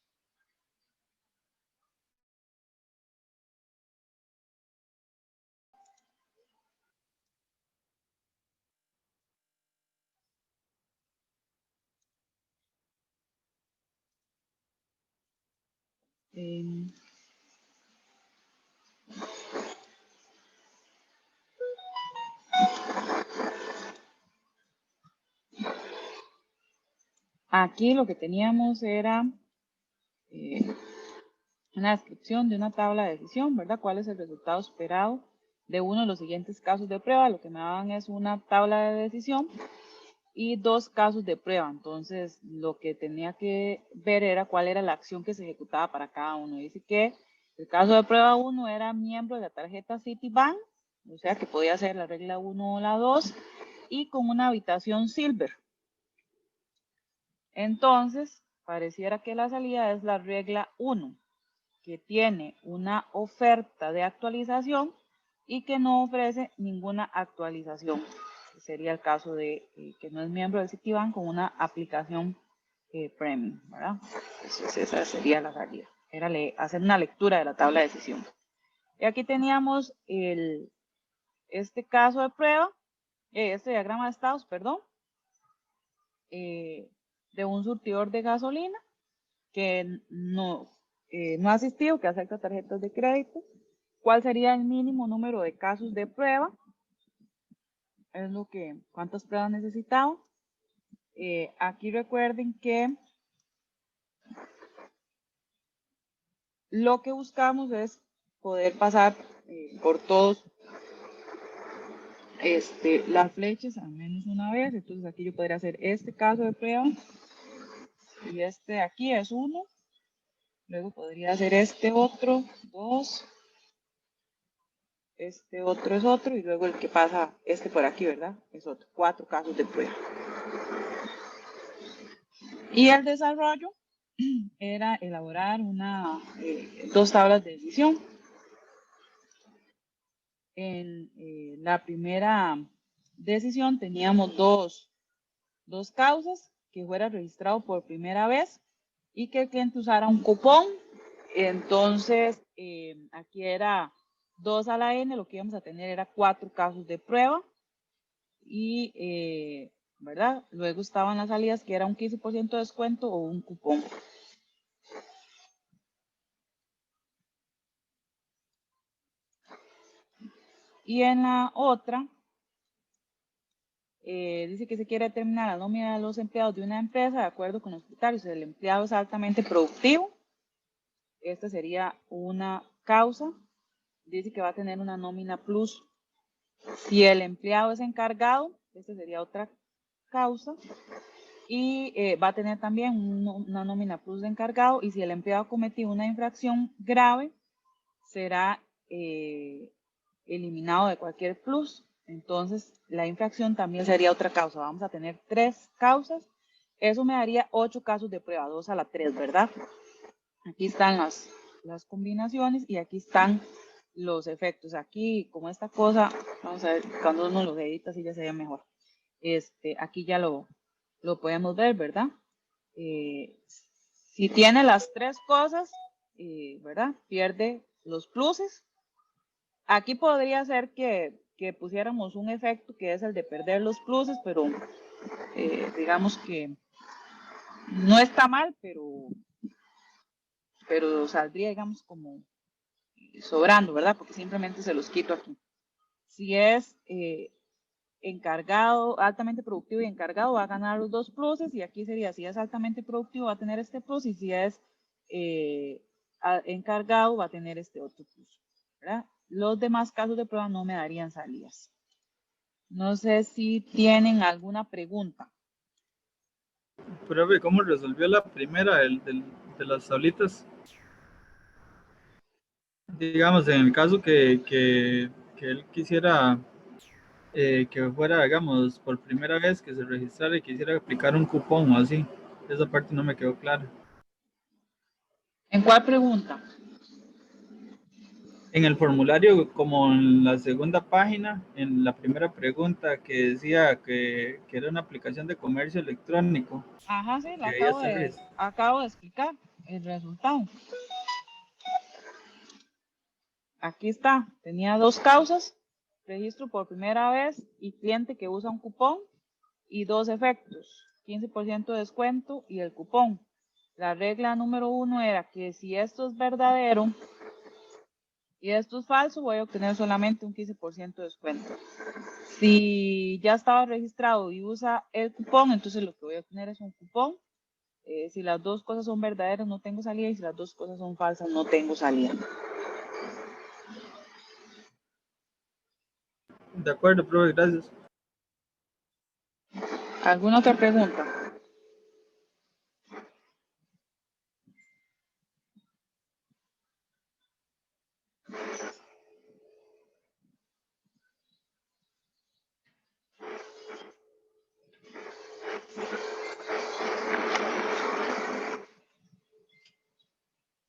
Aquí lo que teníamos era una descripción de una tabla de decisión, ¿verdad? ¿Cuál es el resultado esperado de uno de los siguientes casos de prueba? Lo que me daban es una tabla de decisión y 2 casos de prueba. Entonces, lo que tenía que ver era cuál era la acción que se ejecutaba para cada uno. Dice que el caso de prueba 1 era miembro de la tarjeta Citibank, o sea que podía ser la regla 1 o la 2, y con una habitación Silver. Entonces, pareciera que la salida es la regla 1, que tiene una oferta de actualización y que no ofrece ninguna actualización. Sería el caso de que no es miembro del Citibank con una aplicación premium, ¿verdad? Entonces esa sería la salida. Era hacer una lectura de la tabla de decisión. Y aquí teníamos el este caso de prueba, este diagrama de estados, perdón, de un surtidor de gasolina que no ha asistido, que acepta tarjetas de crédito. ¿Cuál sería el mínimo número de casos de prueba? Es lo que, ¿cuántas pruebas necesitaba? Aquí recuerden que lo que buscamos es poder pasar por todos las flechas al menos una vez. Entonces aquí yo podría hacer este caso de prueba y este de aquí es 1. Luego podría hacer este otro, 2. Este otro es otro y luego el que pasa este por aquí, ¿verdad? Es otro. 4 casos de prueba. Y el desarrollo era elaborar dos tablas de decisión. En la primera decisión teníamos dos causas, que fuera registrado por primera vez y que el cliente usara un cupón. Entonces, aquí era 2 a la n, lo que íbamos a tener era 4 casos de prueba y, ¿verdad? Luego estaban las salidas que era un 15% de descuento o un cupón. Y en la otra, dice que se quiere determinar la nómina de los empleados de una empresa de acuerdo con los criterios. El empleado es altamente productivo. Esta sería una causa. Dice que va a tener una nómina plus. Si el empleado es encargado, esta sería otra causa. Y va a tener también una nómina plus de encargado. Y si el empleado ha cometido una infracción grave, será eliminado de cualquier plus. Entonces, la infracción también sería otra causa. Vamos a tener 3 causas. Eso me daría 8 casos de prueba, 2 a la 3, ¿verdad? Aquí están las combinaciones y aquí están los efectos. Aquí, como esta cosa, vamos a ver, cuando uno los edita, así ya se ve mejor. Aquí ya lo podemos ver, ¿verdad? Si tiene las 3 cosas, ¿verdad? Pierde los pluses. Aquí podría ser que pusiéramos un efecto que es el de perder los pluses, pero digamos que no está mal, pero saldría, digamos, como sobrando, ¿verdad? Porque simplemente se los quito aquí. Si es encargado, altamente productivo y encargado, va a ganar los 2 pluses, y aquí sería, si es altamente productivo, va a tener este plus, y si es encargado, va a tener este otro plus, ¿verdad? Los demás casos de prueba no me darían salidas. No sé si tienen alguna pregunta. Profe, ¿cómo resolvió la primera de las tablitas? Digamos, en el caso que él quisiera que fuera, digamos, por primera vez que se registrara y quisiera aplicar un cupón o así. Esa parte no me quedó clara. ¿En cuál pregunta? En el formulario, como en la segunda página, en la primera pregunta que decía que era una aplicación de comercio electrónico, Ajá, sí, que debía estar acabo de explicar el resultado. Aquí está, tenía 2 causas, registro por primera vez y cliente que usa un cupón, y 2 efectos, 15% de descuento y el cupón. La regla número 1 era que si esto es verdadero y esto es falso, voy a obtener solamente un 15% de descuento. Si ya estaba registrado y usa el cupón, entonces lo que voy a obtener es un cupón. Si las 2 cosas son verdaderas, no tengo salida, y si las 2 cosas son falsas, no tengo salida. De acuerdo, profe, gracias. ¿Alguna otra pregunta?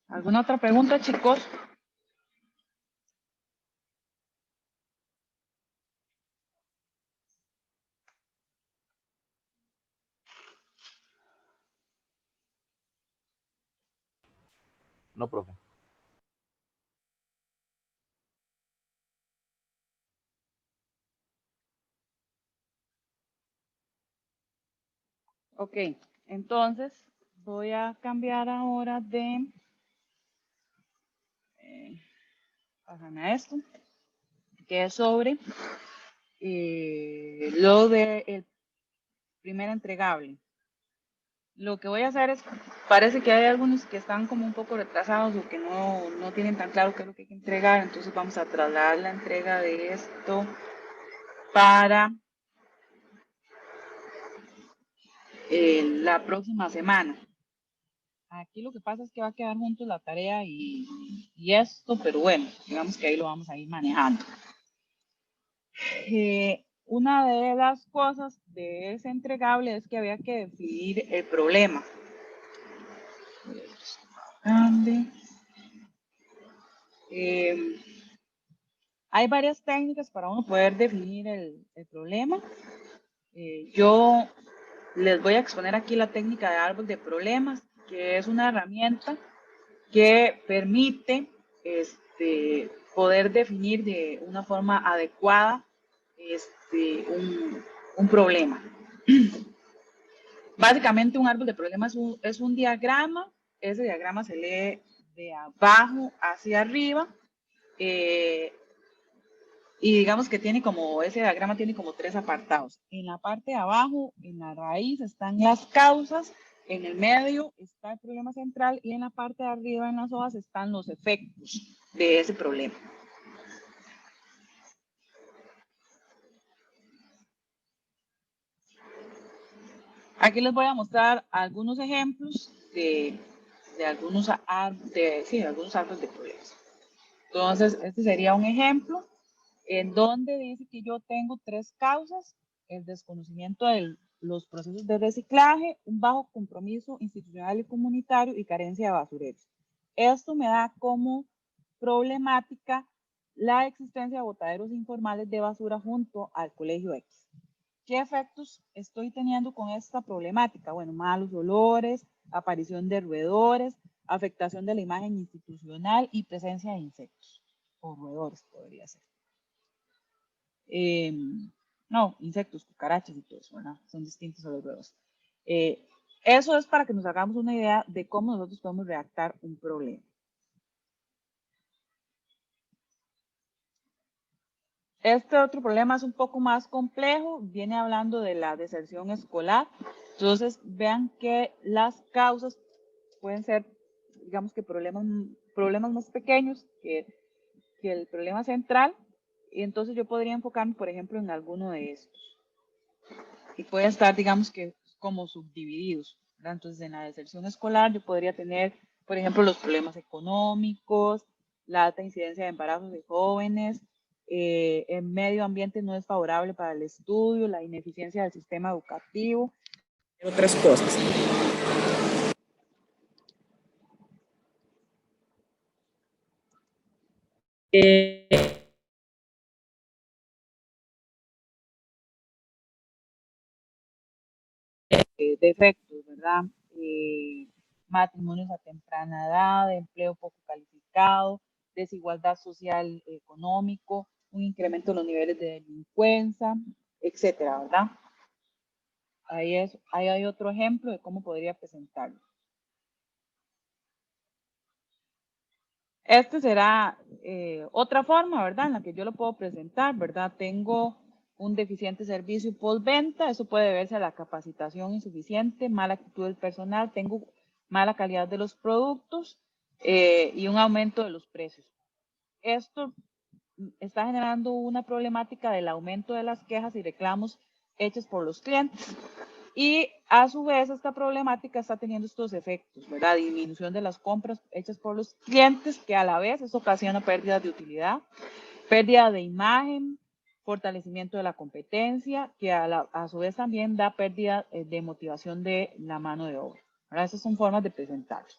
¿Alguna otra pregunta, chicos? No, profe. Ok, entonces voy a cambiar ahora de... pásame a esto, que es sobre lo del primer entregable. Lo que voy a hacer es, parece que hay algunos que están como un poco retrasados o que no tienen tan claro qué es lo que hay que entregar, entonces vamos a trasladar la entrega de esto para la próxima semana. Aquí lo que pasa es que va a quedar juntos la tarea y esto, pero bueno, digamos que ahí lo vamos a ir manejando. Una de las cosas de ese entregable es que había que definir el problema. Grande. Hay varias técnicas para uno poder definir el problema. Yo les voy a exponer aquí la técnica de árbol de problemas, que es una herramienta que permite poder definir de una forma adecuada un problema. Básicamente un árbol de problemas es un diagrama. Ese diagrama se lee de abajo hacia arriba. Y digamos que ese diagrama tiene como 3 apartados. En la parte de abajo, en la raíz, están las causas, en el medio está el problema central y en la parte de arriba, en las hojas, están los efectos de ese problema. Aquí les voy a mostrar algunos ejemplos de algunos árboles de problemas. Entonces, este sería un ejemplo en donde dice que yo tengo 3 causas: el desconocimiento de los procesos de reciclaje, un bajo compromiso institucional y comunitario y carencia de basureros. Esto me da como problemática la existencia de botaderos informales de basura junto al colegio X. ¿Qué efectos estoy teniendo con esta problemática? Bueno, malos olores, aparición de roedores, afectación de la imagen institucional y presencia de insectos o roedores podría ser. No, insectos, cucarachas y todo eso, ¿verdad? Son distintos a los roedores. Eso es para que nos hagamos una idea de cómo nosotros podemos redactar un problema. Este otro problema es un poco más complejo, viene hablando de la deserción escolar. Entonces, vean que las causas pueden ser, digamos que problemas más pequeños que el problema central. Y entonces yo podría enfocarme, por ejemplo, en alguno de estos. Y puede estar, digamos que, como subdivididos, ¿verdad? Entonces, en la deserción escolar yo podría tener, por ejemplo, los problemas económicos, la alta incidencia de embarazos de jóvenes, el medio ambiente no es favorable para el estudio, la ineficiencia del sistema educativo, y otras cosas. Defectos, ¿verdad? Matrimonios a temprana edad, empleo poco calificado, desigualdad social económico, un incremento en los niveles de delincuencia, etcétera, ¿verdad? Ahí hay otro ejemplo de cómo podría presentarlo. Esta será otra forma, ¿verdad? En la que yo lo puedo presentar, ¿verdad? Tengo un deficiente servicio postventa, eso puede deberse a la capacitación insuficiente, mala actitud del personal, tengo mala calidad de los productos y un aumento de los precios. Esto está generando una problemática del aumento de las quejas y reclamos hechos por los clientes. Y a su vez esta problemática está teniendo estos efectos, ¿verdad? Disminución de las compras hechas por los clientes, que a la vez eso ocasiona pérdidas de utilidad, pérdida de imagen, fortalecimiento de la competencia, que a su vez también da pérdida de motivación de la mano de obra. Ahora, esas son formas de presentarlo.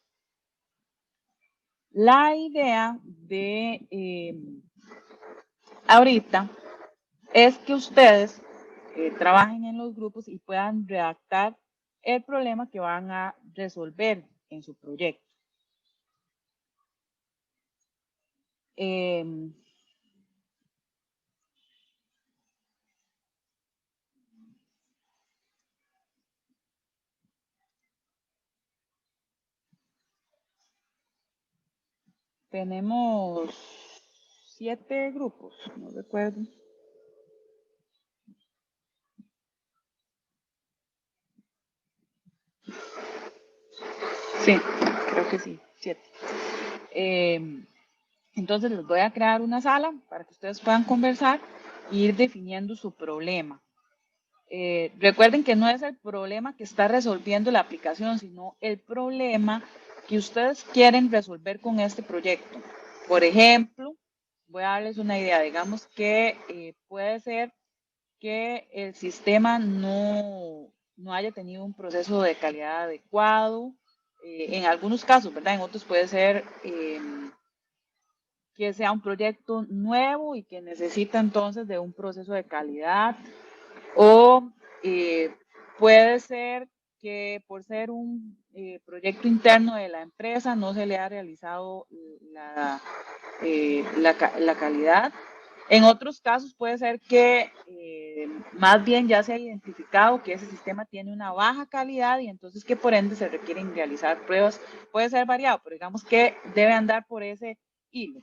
La idea de ahorita es que ustedes trabajen en los grupos y puedan redactar el problema que van a resolver en su proyecto. Tenemos 7 grupos, no recuerdo. Sí, creo que sí, 7. Entonces les voy a crear una sala para que ustedes puedan conversar e ir definiendo su problema. Recuerden que no es el problema que está resolviendo la aplicación, sino el problema que ustedes quieren resolver con este proyecto. Por ejemplo, voy a darles una idea. Digamos que puede ser que el sistema no haya tenido un proceso de calidad adecuado. En algunos casos, ¿verdad? En otros puede ser que sea un proyecto nuevo y que necesita entonces de un proceso de calidad. O puede ser que por ser un proyecto interno de la empresa no se le ha realizado la calidad. En otros casos puede ser que más bien ya se ha identificado que ese sistema tiene una baja calidad y entonces que por ende se requieren realizar pruebas. Puede ser variado, pero digamos que debe andar por ese hilo.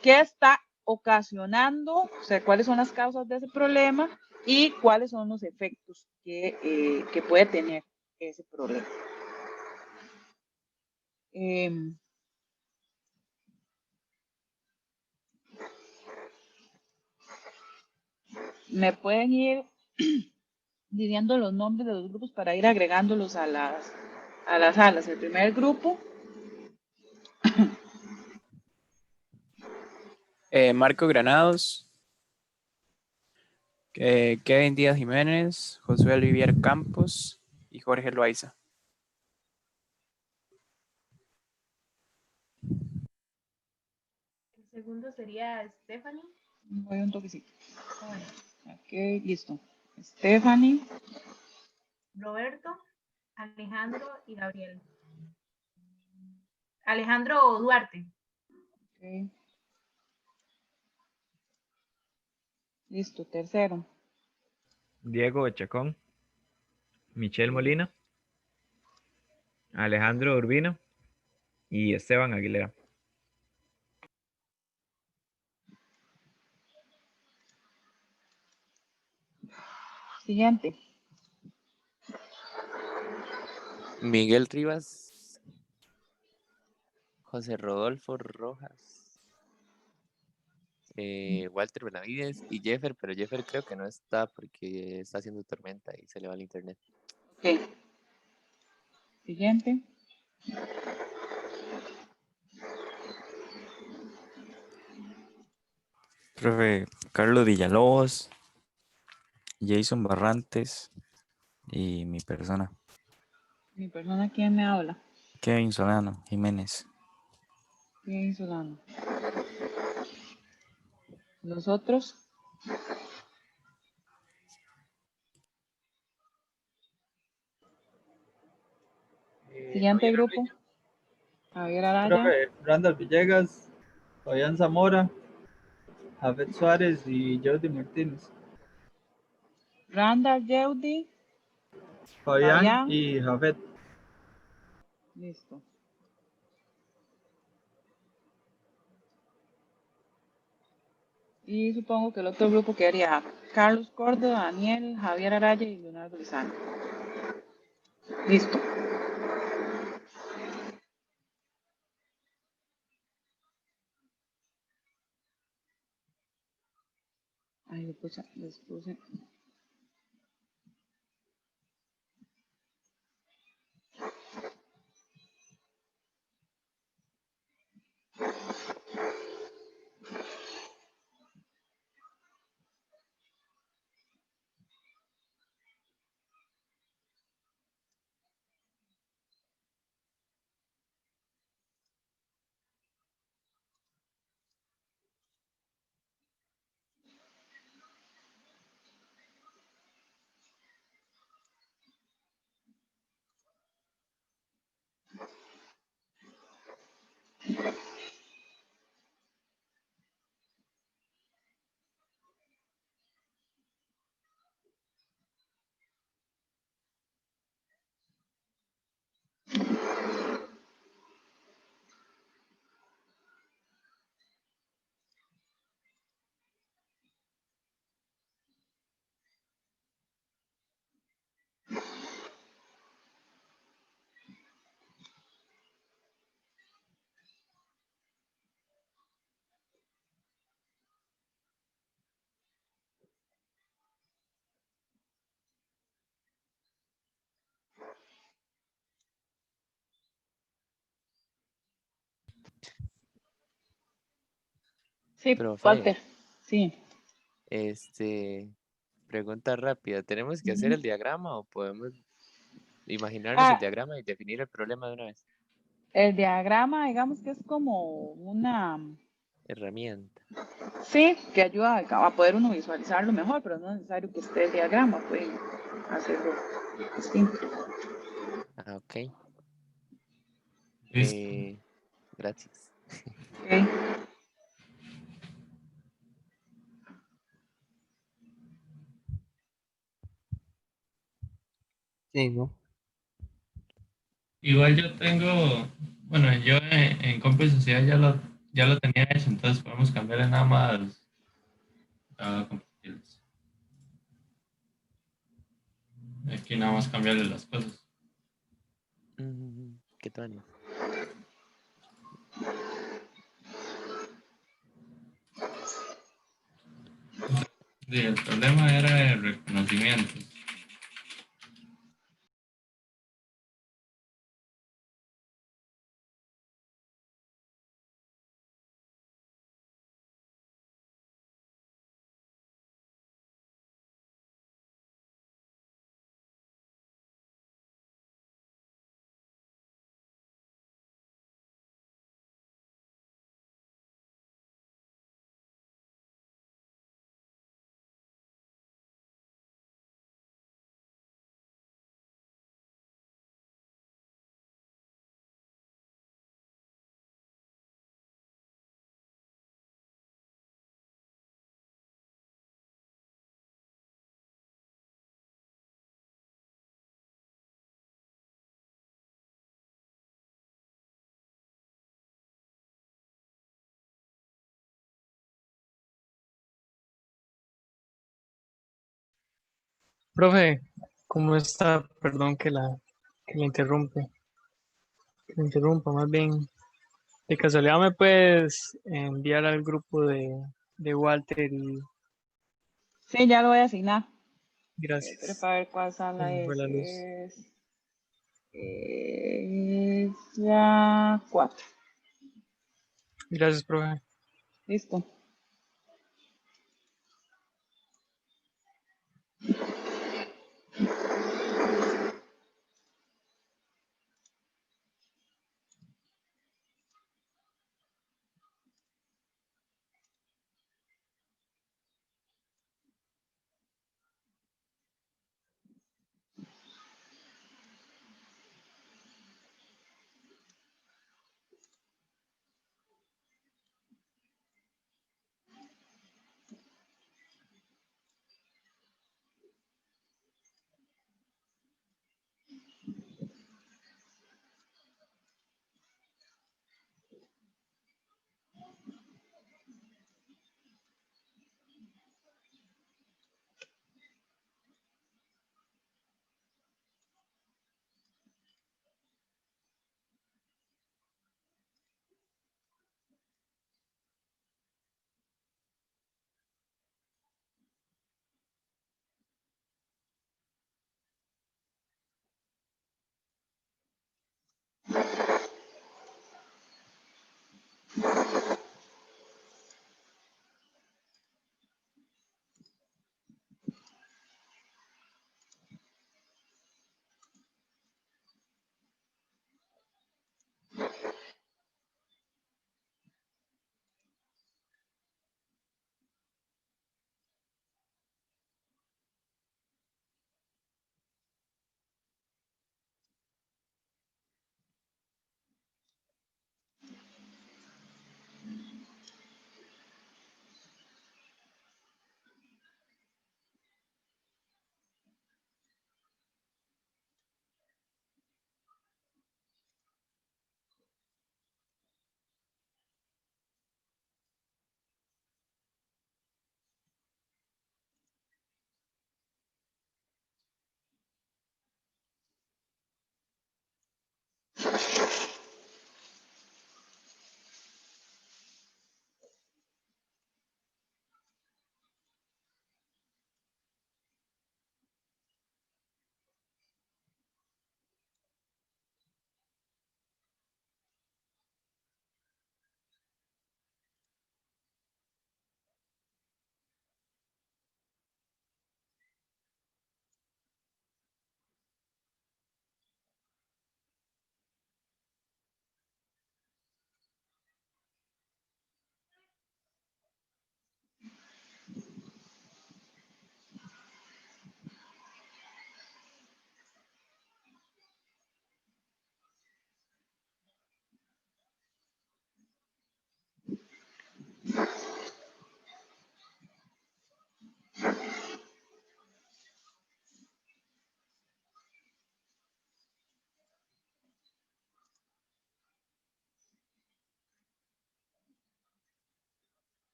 ¿Qué está ocasionando? O sea, ¿cuáles son las causas de ese problema? Y cuáles son los efectos que puede tener ese problema. Me pueden ir diciendo los nombres de los grupos para ir agregándolos a las salas. El primer grupo, Marco Granados, Kevin Díaz Jiménez, Josué Olivier Campos y Jorge Loaiza. El segundo sería Stephanie. voy un toquecito. Ok, listo. Stephanie, Roberto, Alejandro y Gabriel. Alejandro Duarte. ok. Listo, tercero. Diego Chacón, Michelle Molina, Alejandro Urbino y Esteban Aguilera. Siguiente. Miguel Rivas, José Rodolfo Rojas, Walter Benavides y Jeffer, pero Jeffer creo que no está porque está haciendo tormenta y se le va el internet. Ok. Siguiente. Profe Carlos Villalobos, Jason Barrantes y mi persona. Mi persona, ¿quién me habla? Kevin Solano Jiménez. Kevin Solano. Los otros. Siguiente Javier grupo. Araya, Javier Araya. profe, Randall Villegas, Fabián Zamora, Jafet Suárez y Jordi Martínez. Randall Yeudi. Fabián y Jafet. Listo. Y supongo que el otro grupo quedaría Carlos Córdoba, Daniel, Javier Araya y Leonardo Lizano. Listo. Ay, les puse. Sí, Profe, Walter. Sí. Pregunta rápida. ¿Tenemos que hacer Ujú. el diagrama o podemos imaginarnos el Ah, diagrama y definir el problema de una vez? el diagrama, digamos que es como una, Herramienta. sí, que ayuda a poder uno visualizarlo mejor, pero no es necesario que esté el diagrama, pueden hacerlo distinto. Ah, ok. Listo. Gracias. Ok. Sí, ¿no? Igual yo tengo, bueno, yo en Compa y Sociedad ya lo tenía hecho, entonces podemos cambiarle nada más a compartirlos. Aquí nada más cambiarle las cosas. ¿Qué tal? Sí, el problema era el reconocimiento. Profe, ¿cómo está? Perdón que la interrumpa, más bien. De casualidad me puedes enviar al grupo de Walter y Sí, ya lo voy a asignar. Pero gracias. para ver cuál Se sala me fue es. la luz. Es la 4. Gracias, profe. Listo.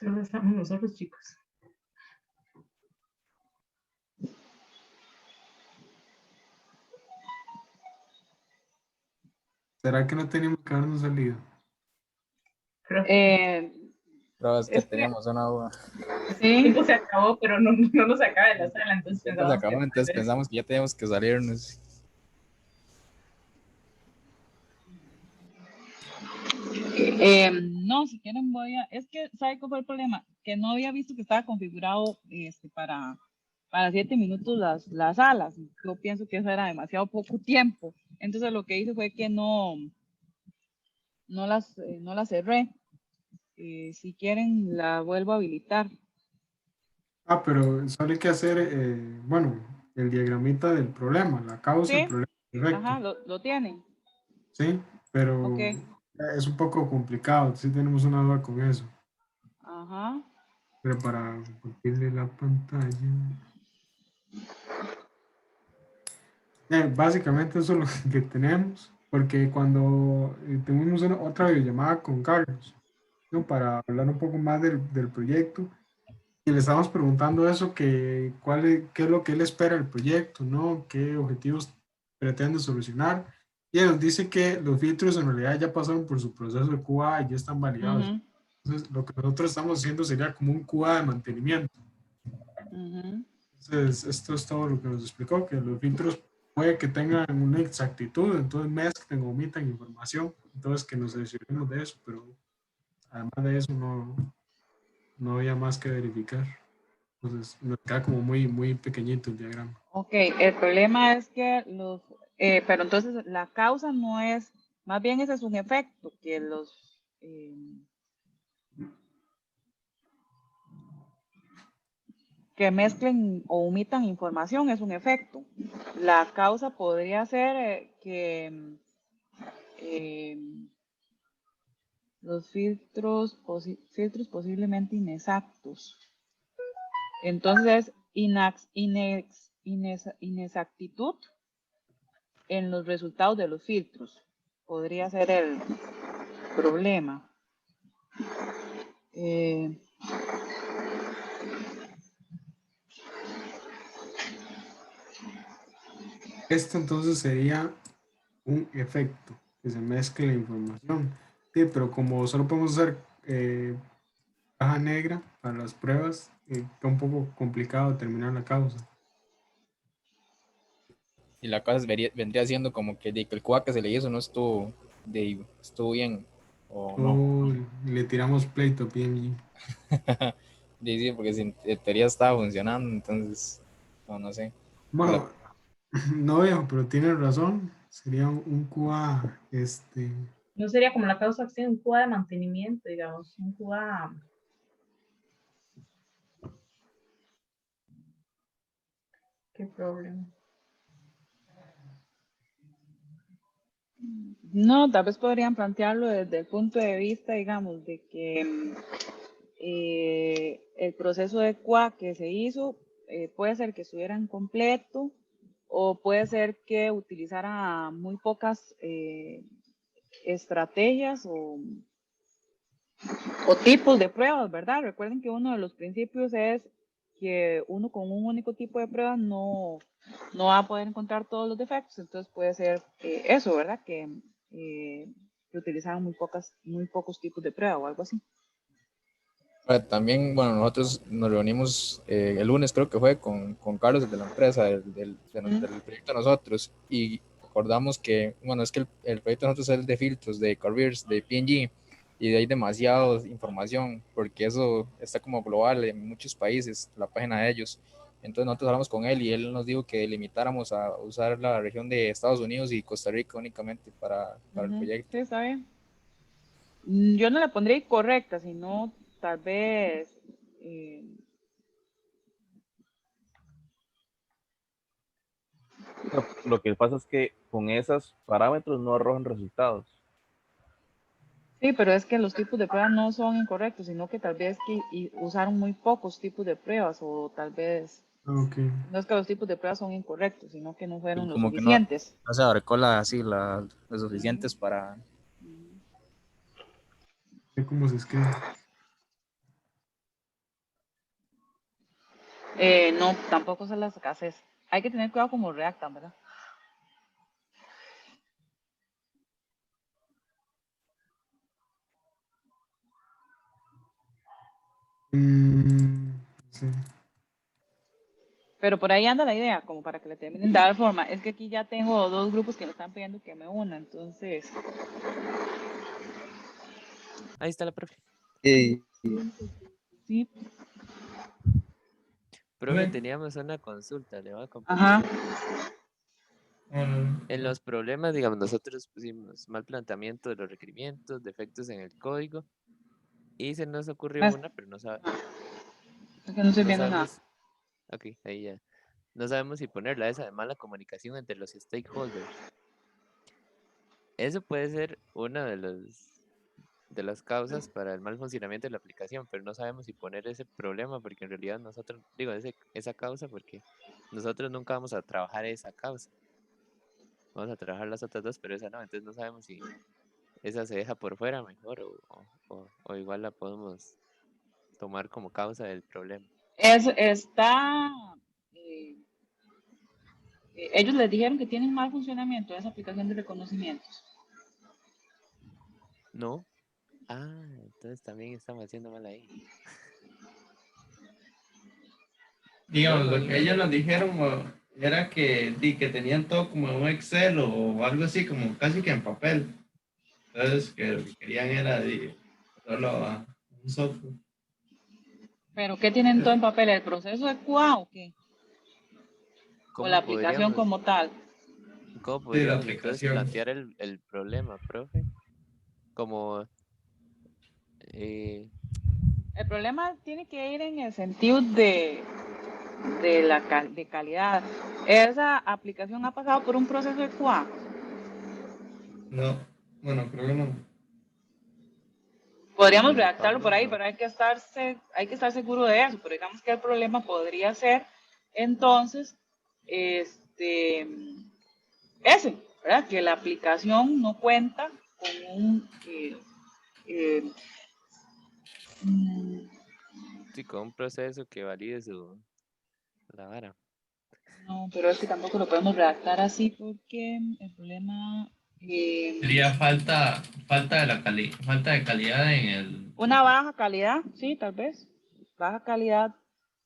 Solo estamos nosotros, chicos. ¿Será que no tenemos que habernos salido? Pero Pero es que Es que- teníamos una duda. el Sí, tiempo se acabó, pero no nos acaba de la sala, entonces Siempre se pensamos acabó, que entonces tal vez- pensamos que ya teníamos que salirnos. no, si quieren es que, ¿sabe cuál fue el problema? Que no había visto que estaba configurado para 7 minutos las salas. Yo pienso que eso era demasiado poco tiempo. Entonces lo que hice fue que no las cerré. Si quieren, la vuelvo a habilitar. Ah, pero solo hay que hacer, bueno, el diagramita del problema, la causa del Sí, problema. Correcto. ajá, lo tienen. Sí, pero Ok. es un poco complicado. Sí tenemos una duda con eso. Ajá. Pero para compartirle la pantalla. Básicamente eso es lo que tenemos, porque cuando tuvimos otra videollamada con Carlos, ¿no? Para hablar un poco más del proyecto, y le estábamos preguntando eso, qué es lo que él espera del proyecto, ¿no? ¿Qué objetivos pretende solucionar? Y él nos dice que los filtros en realidad ya pasaron por su proceso de QA y ya están validados. Ujú, Entonces, lo que nosotros estamos haciendo sería como un QA de mantenimiento. ujú. Entonces, esto es todo lo que nos explicó, que los filtros puede que tengan una exactitud, entonces mezclen o omitan información, entonces que nos aseguremos de eso, pero además de eso no había más que verificar. Entonces, nos queda como muy pequeñito el diagrama. Ok, el problema es que pero entonces la causa no es, más bien ese es un efecto, que que mezclen o omitan información es un efecto. La causa podría ser que los filtros posiblemente inexactos. Entonces, inexactitud en los resultados de los filtros podría ser el problema. Esto entonces sería un efecto, que se mezcle la información. Sí, pero como solo podemos usar caja negra para las pruebas, está un poco complicado determinar la causa. Y la cosa vendría siendo como que el QA que se le hizo no estuvo bien, o no. O le tiramos pleito a PMG. Sí, porque si en teoría estaba funcionando, entonces, no sé. Bueno, no viejo, pero tiene razón. Sería un QA, No sería como la causa acción, un QA de mantenimiento, digamos, un QA. ¿Qué problema? No, tal vez podrían plantearlo desde el punto de vista, digamos, de que el proceso de QA que se hizo puede ser que estuviera incompleto o puede ser que utilizara muy pocas estrategias o tipos de pruebas, ¿verdad? Recuerden que uno de los principios es que uno con un único tipo de pruebas no va a poder encontrar todos los defectos, entonces puede ser eso, ¿verdad? Que utilizaban muy pocos tipos de prueba o algo así. También, bueno, nosotros nos reunimos el lunes, creo que fue, con Carlos, de la empresa, del proyecto de nosotros, y acordamos que, bueno, es que el proyecto de nosotros es el de filtros, de careers, de PNG, y hay demasiada información, porque eso está como global en muchos países, la página de ellos. Entonces nosotros hablamos con él y él nos dijo que limitáramos a usar la región de Estados Unidos y Costa Rica únicamente para el proyecto. Sí, está bien. Yo no le pondría incorrecta, sino tal vez Lo que pasa es que con esos parámetros no arrojan resultados. sí, pero es que los tipos de pruebas no son incorrectos, sino que tal vez usaron muy pocos tipos de pruebas o tal vez no es que los tipos de pruebas son incorrectos, sino que no fueron los Como que suficientes. no se abarcó las suficientes para... ¿Cómo se escribe? No, tampoco se las haces. Hay que tener cuidado como redactan, ¿verdad? Sí. Pero por ahí anda la idea, como para que le terminen de dar forma. Es que aquí ya tengo dos grupos que me están pidiendo que me una, entonces. Ahí está la profe. Sí. Profe, Profe. teníamos una consulta, le voy a Ajá. compartir. En los problemas, digamos, nosotros pusimos mal planteamiento de los requerimientos, defectos en el código, y se nos ocurrió una, pero no, Es que no estoy no viendo nada. sabemos. Ok, ahí ya. No sabemos si ponerla esa de mala comunicación entre los stakeholders. Eso puede ser una de las causas para el mal funcionamiento de la aplicación, pero no sabemos si poner ese problema, porque en realidad nosotros, digo, esa causa, porque nosotros nunca vamos a trabajar esa causa. Vamos a trabajar las otras dos, pero esa no, entonces no sabemos si esa se deja por fuera mejor o igual la podemos tomar como causa del problema. Está. Ellos les dijeron que tienen mal funcionamiento de esa aplicación de reconocimientos. No. Ah, entonces también estamos haciendo mal ahí. Digamos, No, lo que ellos nos dijeron era que tenían todo como en un Excel o algo así, como casi que en papel. Entonces, que lo que querían era pasarlo a un software. ¿Pero qué tienen todo en papel? ¿El proceso de QA o qué? ¿O la aplicación como tal? ¿Cómo Sí, la podríamos entonces aplicación. plantear el problema, profe? Como... El problema tiene que ir en el sentido de calidad. ¿Esa aplicación ha pasado por un proceso de QA? No, bueno, creo que no. Podríamos redactarlo por ahí, pero hay que estar seguro de eso. Pero digamos que el problema podría ser, entonces, ¿verdad? Que la aplicación no cuenta con un sí, con un proceso que valide la vara. no, pero es que tampoco lo podemos redactar así porque el problema... Sería falta de calidad en el... Una baja calidad, sí, tal vez. Baja calidad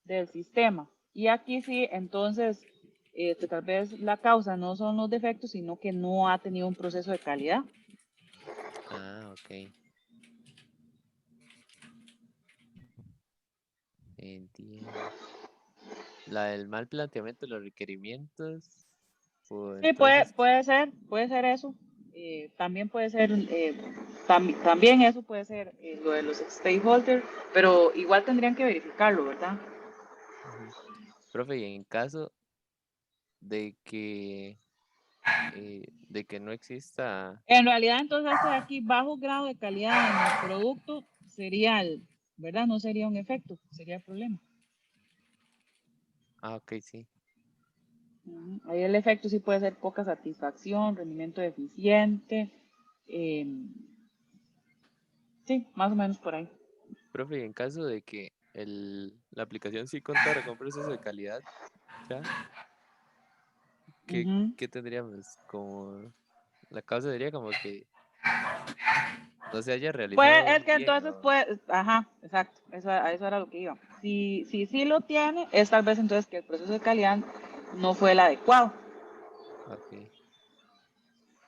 del sistema. Y aquí sí, entonces, tal vez la causa no son los defectos, sino que no ha tenido un proceso de calidad. Ah, ok. Entiendo. La del mal planteamiento de los requerimientos. Sí, Entonces, puede ser eso. También puede ser, también eso puede ser lo de los stakeholders, pero igual tendrían que verificarlo, ¿verdad? profe, y en caso de que no exista... En realidad, entonces, este de aquí, bajo grado de calidad en el producto, sería ¿verdad? No sería un efecto, sería el problema. Ah, ok, sí. Ahí el efecto sí puede ser poca satisfacción, rendimiento deficiente, sí, más o menos por ahí. Profe, y en caso de que la aplicación sí contara con proceso de calidad, ¿ya? ¿Qué tendríamos? Como la causa sería como que no se haya realizado Pues es que bien, entonces, ajá, exacto, a eso era lo que iba. Si sí lo tiene, es tal vez entonces que el proceso de calidad no fue el adecuado. Ok,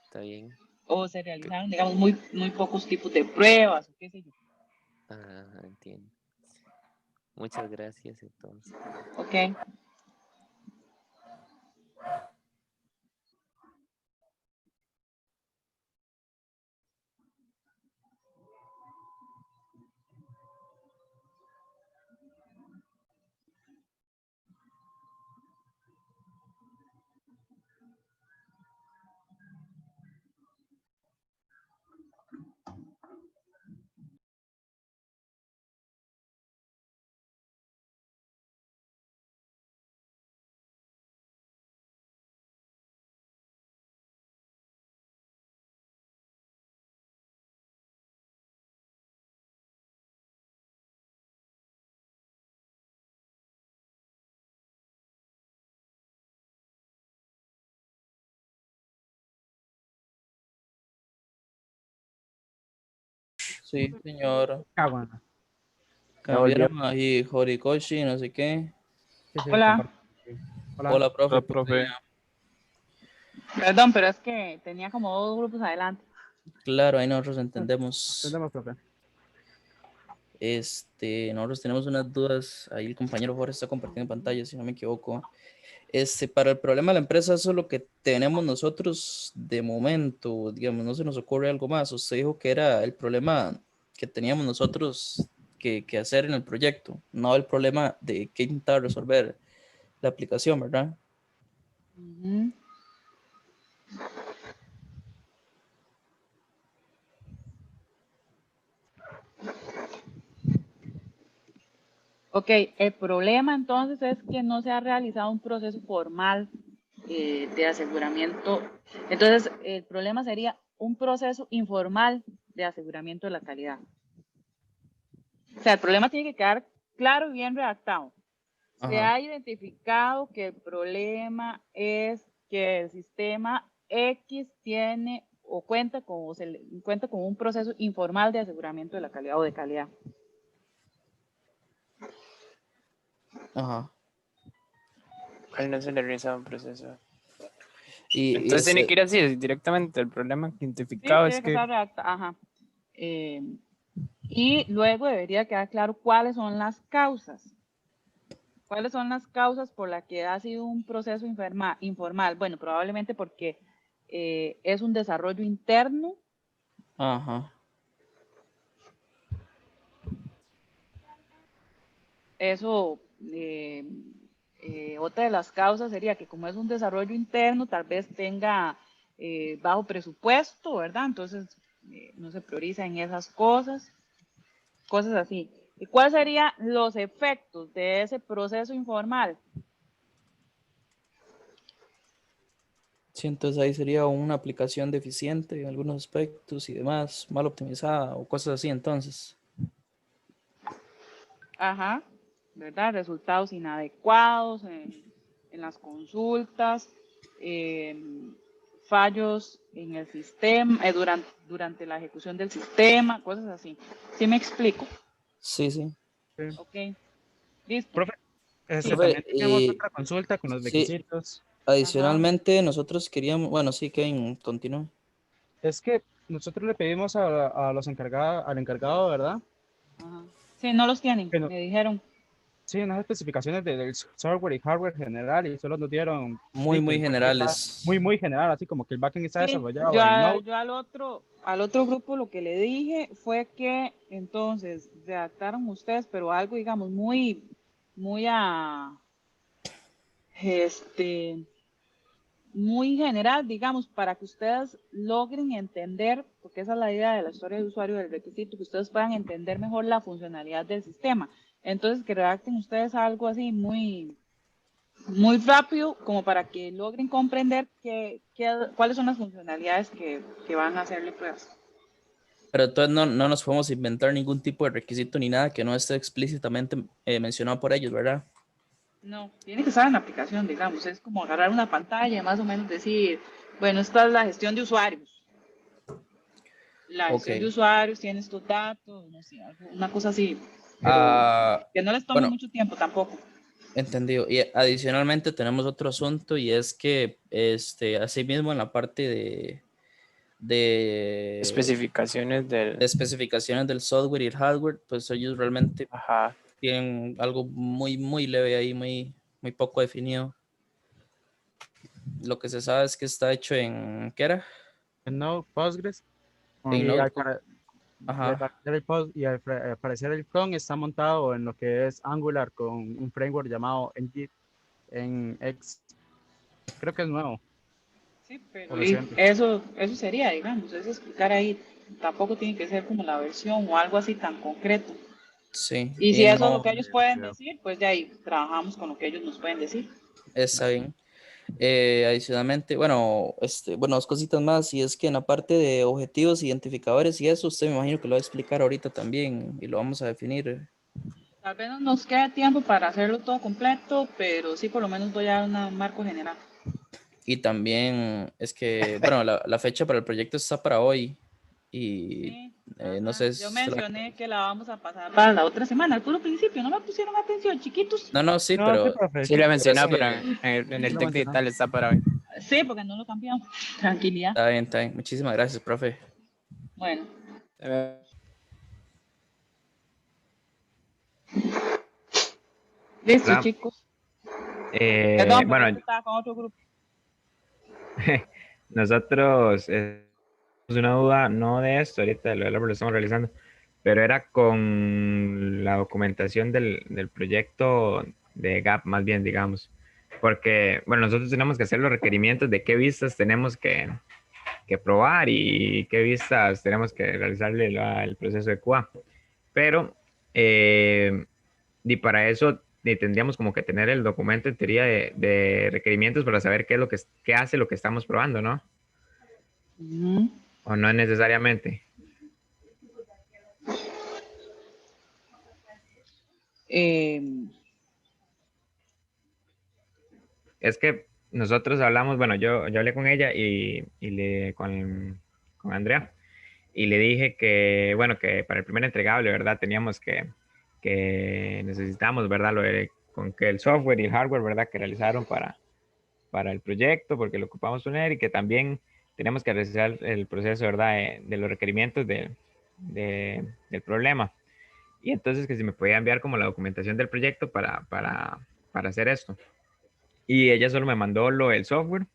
está bien. O se realizaron, digamos, muy pocos tipos de pruebas, o qué sé yo. Ah, entiendo. Muchas gracias entonces. Ok. Sí, señora. Cago en la- Cambiaron ahí Horikoshi, no sé qué. Sí, sí, Hola. comparto. Hola. Hola, profe. Hola, profe. Perdón, pero es que tenía como dos grupos adelante. Claro, ahí nosotros entendemos. Entendemos, profe. Nosotros tenemos unas dudas. Ahí el compañero Jorge está compartiendo pantalla, si no me equivoco. Para el problema de la empresa, eso es lo que tenemos nosotros de momento. Digamos, no se nos ocurre algo más. Usted dijo que era el problema que teníamos nosotros que hacer en el proyecto, no el problema de que intentar resolver la aplicación, ¿verdad? Ujú. Ok, el problema entonces es que no se ha realizado un proceso formal de aseguramiento. Entonces, el problema sería un proceso informal de aseguramiento de la calidad. O sea, el problema tiene que quedar claro y bien redactado. Se Ajá. ha identificado que el problema es que el sistema X tiene o cuenta con un proceso informal de aseguramiento de la calidad o de calidad. Ajá. ¿Cuál no se le realiza un proceso? Y Entonces tiene que ir así directamente. El problema Sí, identificado tiene es que que estar redactado. Ajá. Y luego debería quedar claro cuáles son las causas. ¿Cuáles son las causas por las que ha sido un proceso informal? Bueno, probablemente porque es un desarrollo interno. Ajá. Eso, otra de las causas sería que como es un desarrollo interno, tal vez tenga bajo presupuesto, ¿verdad? Entonces no se prioriza en esas cosas así. ¿Y cuáles serían los efectos de ese proceso informal? Sí, entonces ahí sería una aplicación deficiente en algunos aspectos y demás, mal optimizada o cosas así, entonces. Ajá, ¿verdad? Resultados inadecuados en las consultas, fallos en el sistema, durante la ejecución del sistema, cosas así. ¿Sí me explico? Sí, sí. Ok, listo. Profe, Sí. Profe, también tenemos otra consulta con los sí, requisitos. adicionalmente nosotros queríamos, bueno, sí, Kevin, continúa. Es que nosotros le pedimos a los encargados, al encargado, ¿verdad? Ajá. Sí, no los tienen, Que no- me dijeron. Sí, unas especificaciones del software y hardware general y solo nos dieron Muy, sí, que muy el backend está generales. muy general, así como que el backend está Sí, desarrollado yo, en Node. yo al otro grupo lo que le dije fue que entonces redactaron ustedes, pero algo, digamos, muy muy general, digamos, para que ustedes logren entender, porque esa es la idea de la historia de usuario del requisito, que ustedes puedan entender mejor la funcionalidad del sistema. Entonces, que redacten ustedes algo así muy rápido, como para que logren comprender cuáles son las funcionalidades que van a hacerle pruebas. Pero entonces no nos podemos inventar ningún tipo de requisito ni nada que no esté explícitamente mencionado por ellos, ¿verdad? No, tiene que estar en la aplicación, digamos, es como agarrar una pantalla, más o menos decir, bueno, esta es la gestión de usuarios. La gestión de usuarios tiene estos datos, no sé, una cosa así, pero que no les tome bueno, mucho tiempo tampoco. entendido. Y adicionalmente tenemos otro asunto y es que así mismo en la parte de especificaciones de especificaciones del software y el hardware, pues ellos realmente tienen algo muy, muy leve ahí, muy, muy poco definido. Lo que se sabe es que está hecho en, ¿qué era? En Node, Postgres. En Y Node. al parecer el front está montado en lo que es Angular con un framework llamado NX. Creo que es nuevo. Sí, pero eso sería, digamos, es explicar ahí, tampoco tiene que ser como la versión o algo así tan concreto. Sí. Y si eso es lo que ellos pueden decir, pues de ahí trabajamos con lo que ellos nos pueden decir. Está bien. Adicionalmente, bueno, dos cositas más, y es que en la parte de objetivos, identificadores y eso, usted me imagino que lo va a explicar ahorita también y lo vamos a definir. Tal vez no nos quede tiempo para hacerlo todo completo, pero sí por lo menos voy a dar un marco general. Y también es que, bueno, la fecha para el proyecto está para hoy y No sé Yo si mencioné que la vamos a pasar para la otra semana, al puro principio, no me pusieron atención, chiquitos. No, no, sí, No, sí, pero profe. Sí lo he pero es mencionado, pero que en el Lo tech mencionó. digital está para hoy. Sí, porque no lo cambiamos. Tranquilidad. está bien, está bien. Muchísimas gracias, profe. Bueno, listo, Hola. chicos. Perdón, porque Bueno, este estaba con otro grupo. nosotros tenemos una duda, no de esto, ahorita lo estamos realizando, pero era con la documentación del proyecto de GAP, más bien, digamos. Porque, bueno, nosotros tenemos que hacer los requerimientos de qué vistas tenemos que probar y qué vistas tenemos que realizarle el proceso de QA. Pero, y para eso tendríamos como que tener el documento en teoría de requerimientos para saber qué es lo qué hace lo que estamos probando, ¿no? Ujú. O no necesariamente. Es que nosotros hablamos, bueno, yo hablé con ella con Andrea y le dije que, bueno, que para el primer entregable, ¿verdad? Teníamos que necesitamos, ¿verdad? Con que el software y el hardware, ¿verdad? Que realizaron para el proyecto, porque lo ocupamos poner y que también tenemos que realizar el proceso, ¿verdad? De los requerimientos del problema. Y entonces que si me podía enviar como la documentación del proyecto para hacer esto. Y ella solo me mandó el software,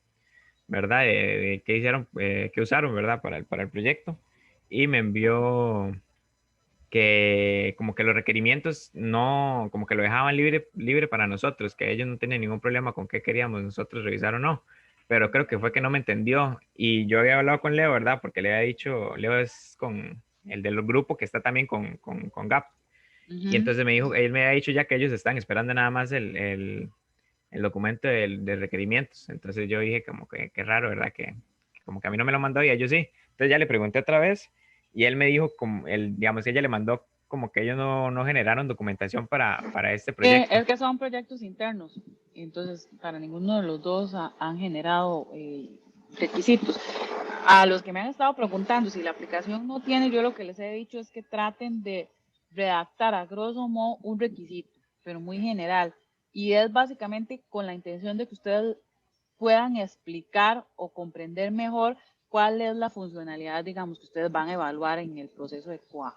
¿verdad? De qué hicieron, qué usaron, ¿verdad? Para el proyecto. Y me envió que como que los requerimientos no, como que lo dejaban libre para nosotros, que ellos no tenían ningún problema con qué queríamos nosotros revisar o no. Pero creo que fue que no me entendió. Y yo había hablado con Leo, ¿verdad? Porque le había dicho, Leo es con el del grupo que está también con GAP. Y entonces me dijo, él me había dicho ya que ellos están esperando nada más el documento de requerimientos. Entonces yo dije como que qué raro, ¿verdad? Que como que a mí no me lo mandó y a ellos sí. Entonces ya le pregunté otra vez y él me dijo, como digamos, ella le mandó como que ellos no generaron documentación para este proyecto. Es que son proyectos internos, entonces para ninguno de los dos han generado requisitos. A los que me han estado preguntando si la aplicación no tiene, yo lo que les he dicho es que traten de redactar a grosso modo un requisito, pero muy general. Y es básicamente con la intención de que ustedes puedan explicar o comprender mejor cuál es la funcionalidad, digamos, que ustedes van a evaluar en el proceso de QA.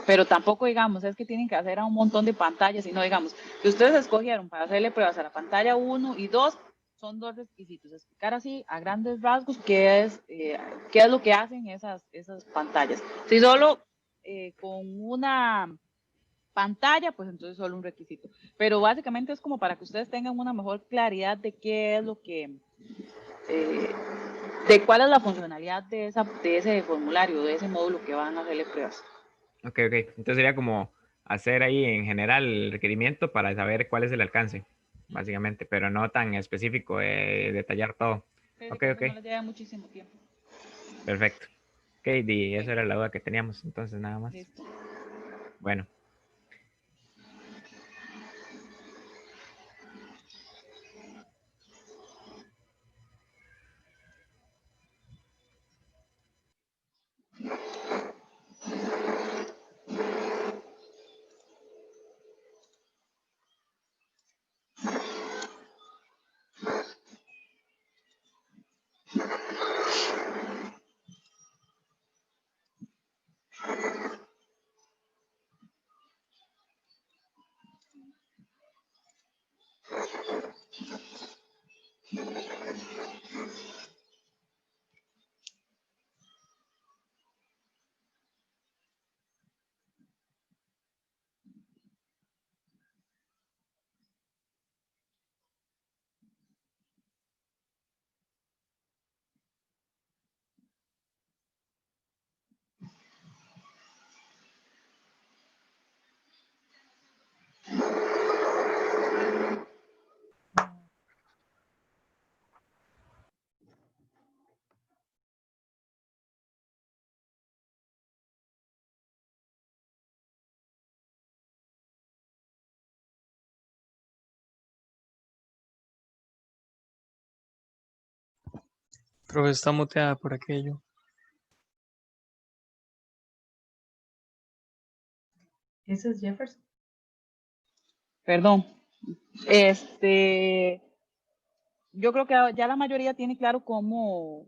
Pero tampoco, digamos, es que tienen que hacer a un montón de pantallas, sino, digamos, que ustedes escogieron para hacerle pruebas a la pantalla 1 y 2, son dos requisitos. Explicar así, a grandes rasgos, qué es lo que hacen esas pantallas. Si solo con una pantalla, pues entonces solo un requisito. Pero básicamente es como para que ustedes tengan una mejor claridad de qué es lo que, de cuál es la funcionalidad de ese formulario, de ese módulo que van a hacerle pruebas. Ok. Entonces sería como hacer ahí en general el requerimiento para saber cuál es el alcance, básicamente, pero no tan específico, detallar todo. Sí, Ok. que no les lleva muchísimo tiempo. Perfecto. Ok, y esa era la duda que teníamos, entonces nada más. Listo. Bueno. Profe, está muteada por aquello. Ese es Jefferson. Perdón. Yo creo que ya la mayoría tiene claro cómo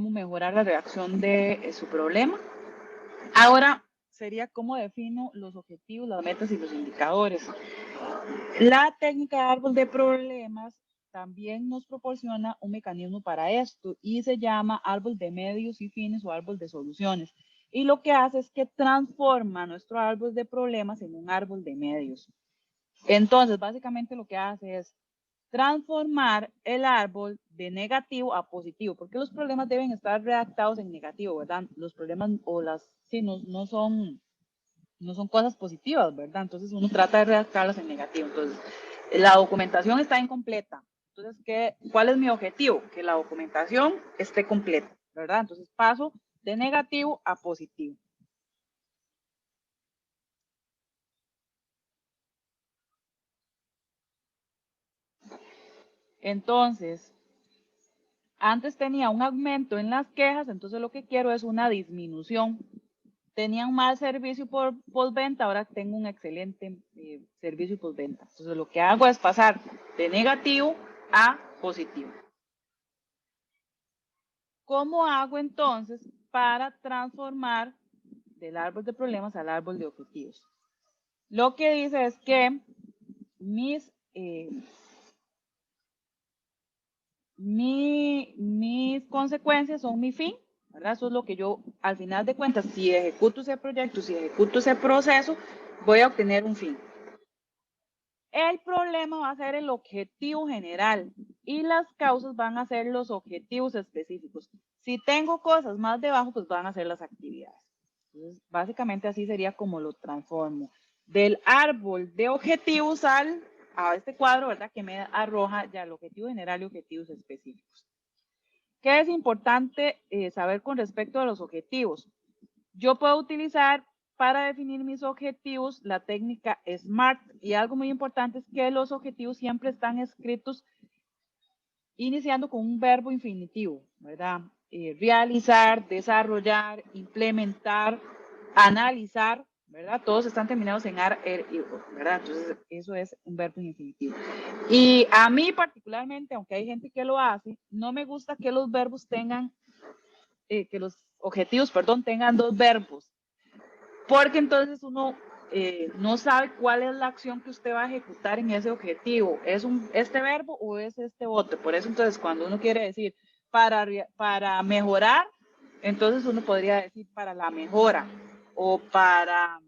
mejorar la redacción de su problema. Ahora sería cómo defino los objetivos, las metas y los indicadores. La técnica de árbol de problemas también nos proporciona un mecanismo para esto y se llama árbol de medios y fines o árbol de soluciones. Y lo que hace es que transforma nuestro árbol de problemas en un árbol de medios. Entonces, básicamente lo que hace es transformar el árbol de negativo a positivo, porque los problemas deben estar redactados en negativo, ¿verdad? Los problemas o no son cosas positivas, ¿verdad? Entonces uno trata de redactarlas en negativo. Entonces, la documentación está incompleta. Entonces, ¿cuál es mi objetivo? Que la documentación esté completa, ¿verdad? Entonces paso de negativo a positivo. Entonces, antes tenía un aumento en las quejas, entonces lo que quiero es una disminución. Tenía un mal servicio por postventa, ahora tengo un excelente servicio postventa. Entonces lo que hago es pasar de negativo a positivo. ¿Cómo hago entonces para transformar del árbol de problemas al árbol de objetivos? Lo que dice es que mis consecuencias son mi fin, ¿verdad? Eso es lo que yo, al final de cuentas, si ejecuto ese proyecto, si ejecuto ese proceso, voy a obtener un fin. El problema va a ser el objetivo general y las causas van a ser los objetivos específicos. Si tengo cosas más debajo, pues van a ser las actividades. Entonces, básicamente así sería como lo transformo. Del árbol de objetivos a este cuadro, ¿verdad? Que me arroja ya el objetivo general y objetivos específicos. ¿Qué es importante saber con respecto a los objetivos? Yo puedo utilizar para definir mis objetivos la técnica SMART y algo muy importante es que los objetivos siempre están escritos iniciando con un verbo infinitivo, ¿verdad? Realizar, desarrollar, implementar, analizar, ¿verdad? Todos están terminados en AR, ¿verdad? Entonces, eso es un verbo infinitivo. Y a mí particularmente, aunque hay gente que lo hace, no me gusta que los verbos tengan, que los objetivos, perdón, tengan dos verbos. Porque entonces uno no sabe cuál es la acción que usted va a ejecutar en ese objetivo. ¿Es este verbo o es este otro? Por eso entonces cuando uno quiere decir para mejorar, entonces uno podría decir para la mejora o para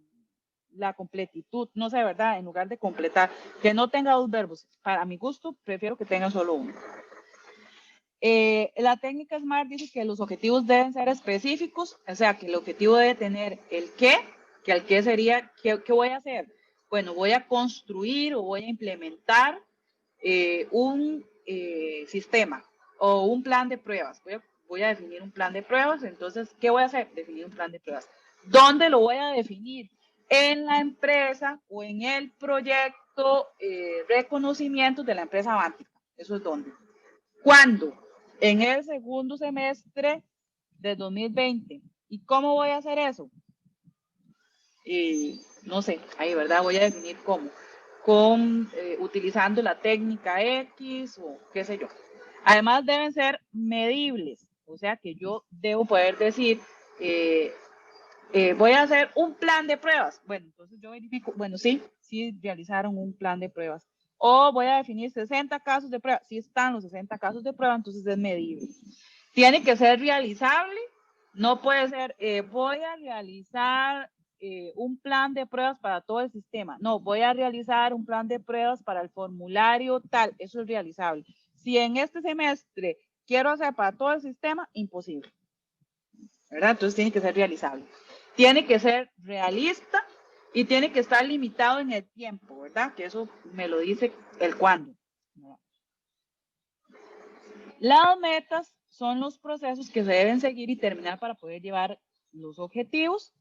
la completitud, no sé, ¿verdad? En lugar de completar, que no tenga dos verbos. Para mi gusto, prefiero que tenga solo uno. La técnica SMART dice que los objetivos deben ser específicos, o sea, que el objetivo debe tener el qué, que el qué sería, ¿qué voy a hacer? Bueno, voy a construir o voy a implementar un sistema o un plan de pruebas. Voy a definir un plan de pruebas, entonces, ¿qué voy a hacer? Definir un plan de pruebas. ¿Dónde lo voy a definir? En la empresa o en el proyecto reconocimiento de la empresa Avantika. Eso es dónde. ¿Cuándo? En el segundo semestre de 2020. ¿Y cómo voy a hacer eso? No sé, ahí, ¿verdad? Voy a definir cómo. Utilizando la técnica X o qué sé yo. Además deben ser medibles, o sea que yo debo poder decir, voy a hacer un plan de pruebas. Bueno, entonces yo verifico, bueno, sí realizaron un plan de pruebas. O voy a definir 60 casos de prueba. Si están los 60 casos de prueba, entonces es medible. Tiene que ser realizable. No puede ser, voy a realizar un plan de pruebas para todo el sistema. No, voy a realizar un plan de pruebas para el formulario tal. Eso es realizable. Si en este semestre quiero hacer para todo el sistema, imposible. ¿Verdad? Entonces tiene que ser realizable. Tiene que ser realista y tiene que estar limitado en el tiempo, ¿verdad? Que eso me lo dice el cuándo. Las metas son los procesos que se deben seguir y terminar para poder llevar los objetivos.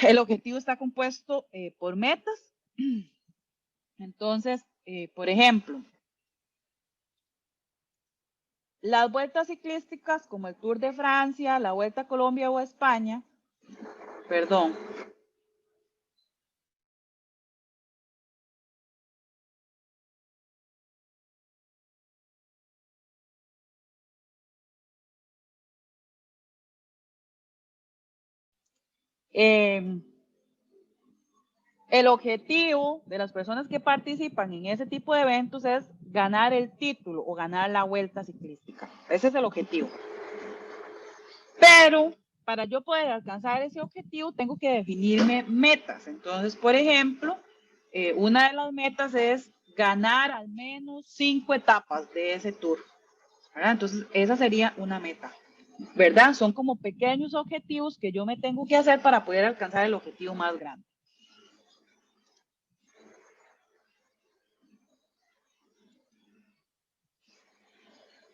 El objetivo está compuesto por metas. Entonces, por ejemplo, las vueltas ciclísticas como el Tour de Francia, la Vuelta a Colombia o a España, perdón, El objetivo de las personas que participan en ese tipo de eventos es ganar el título o ganar la vuelta ciclística. Ese es el objetivo. Pero para yo poder alcanzar ese objetivo tengo que definirme metas. Entonces, por ejemplo, una de las metas es ganar al menos 5 etapas de ese tour, ¿verdad? Entonces, esa sería una meta, ¿verdad? Son como pequeños objetivos que yo me tengo que hacer para poder alcanzar el objetivo más grande.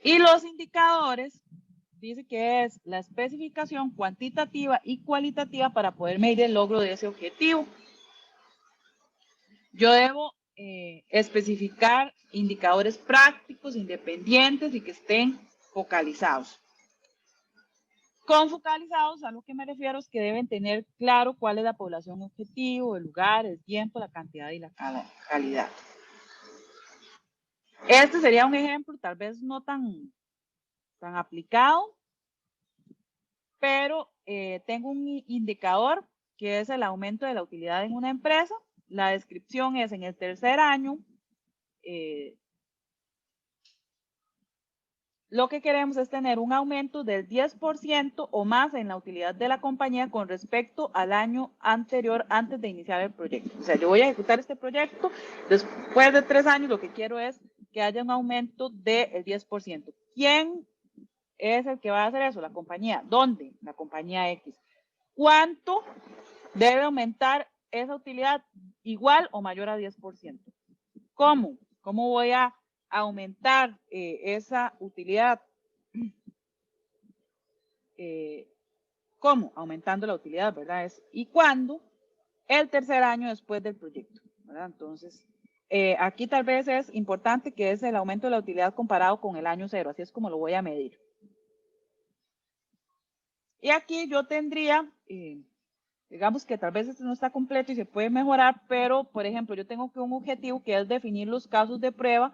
Y los indicadores, dice que es la especificación cuantitativa y cualitativa para poder medir el logro de ese objetivo. Yo debo especificar indicadores prácticos, independientes y que estén focalizados. Con focalizados, a lo que me refiero es que deben tener claro cuál es la población objetivo, el lugar, el tiempo, la cantidad y la calidad. Este sería un ejemplo, tal vez no tan aplicado, pero tengo un indicador que es el aumento de la utilidad en una empresa. La descripción es: en el tercer año, lo que queremos es tener un aumento del 10% o más en la utilidad de la compañía con respecto al año anterior antes de iniciar el proyecto. O sea, yo voy a ejecutar este proyecto, después de 3 años lo que quiero es que haya un aumento del 10%. ¿Quién es el que va a hacer eso? La compañía. ¿Dónde? La compañía X. ¿Cuánto debe aumentar esa utilidad? Igual o mayor a 10%. ¿Cómo? ¿Cómo voy a aumentar esa utilidad? ¿Cómo? Aumentando la utilidad, ¿verdad? ¿Y cuándo? El tercer año después del proyecto, ¿verdad? Entonces, aquí tal vez es importante que es el aumento de la utilidad comparado con el año 0, así es como lo voy a medir. Y aquí yo tendría, digamos que tal vez esto no está completo y se puede mejorar, pero por ejemplo, yo tengo un objetivo que es definir los casos de prueba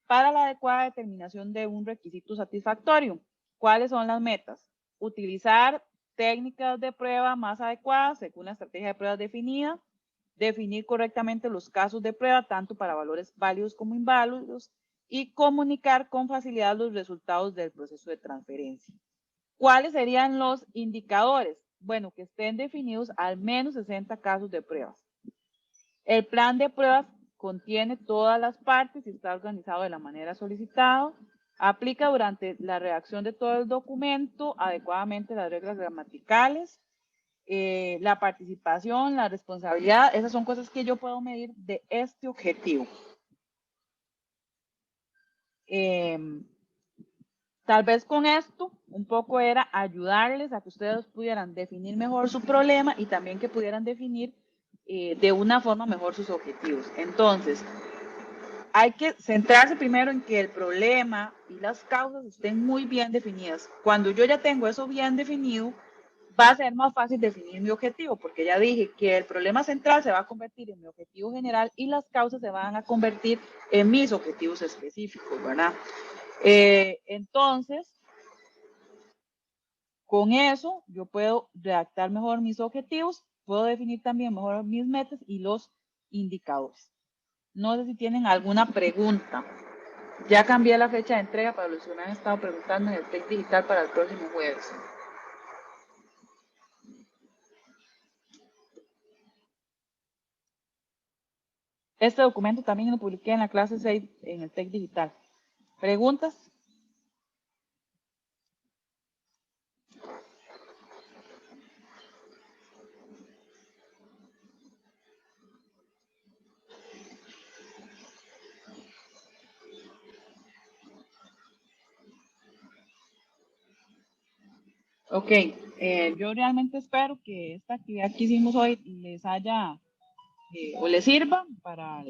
para la adecuada determinación de un requisito satisfactorio. ¿Cuáles son las metas? Utilizar técnicas de prueba más adecuadas según la estrategia de pruebas definida, definir correctamente los casos de prueba, tanto para valores válidos como inválidos, y comunicar con facilidad los resultados del proceso de transferencia. ¿Cuáles serían los indicadores? Bueno, que estén definidos al menos 60 casos de pruebas. El plan de pruebas contiene todas las partes y está organizado de la manera solicitada. Aplica durante la redacción de todo el documento adecuadamente las reglas gramaticales. La participación, la responsabilidad, esas son cosas que yo puedo medir de este objetivo. Tal vez con esto un poco era ayudarles a que ustedes pudieran definir mejor su problema y también que pudieran definir de una forma mejor sus objetivos. Entonces, hay que centrarse primero en que el problema y las causas estén muy bien definidas. Cuando yo ya tengo eso bien definido, va a ser más fácil definir mi objetivo, porque ya dije que el problema central se va a convertir en mi objetivo general y las causas se van a convertir en mis objetivos específicos, ¿verdad? Entonces, con eso yo puedo redactar mejor mis objetivos, puedo definir también mejor mis metas y los indicadores. No sé si tienen alguna pregunta. Ya cambié la fecha de entrega para los que me han estado preguntando en el TEC Digital para el próximo jueves. Este documento también lo publiqué en la clase 6 en el TEC Digital. ¿Preguntas? Ok, yo realmente espero que esta actividad que hicimos hoy les haya o les sirva para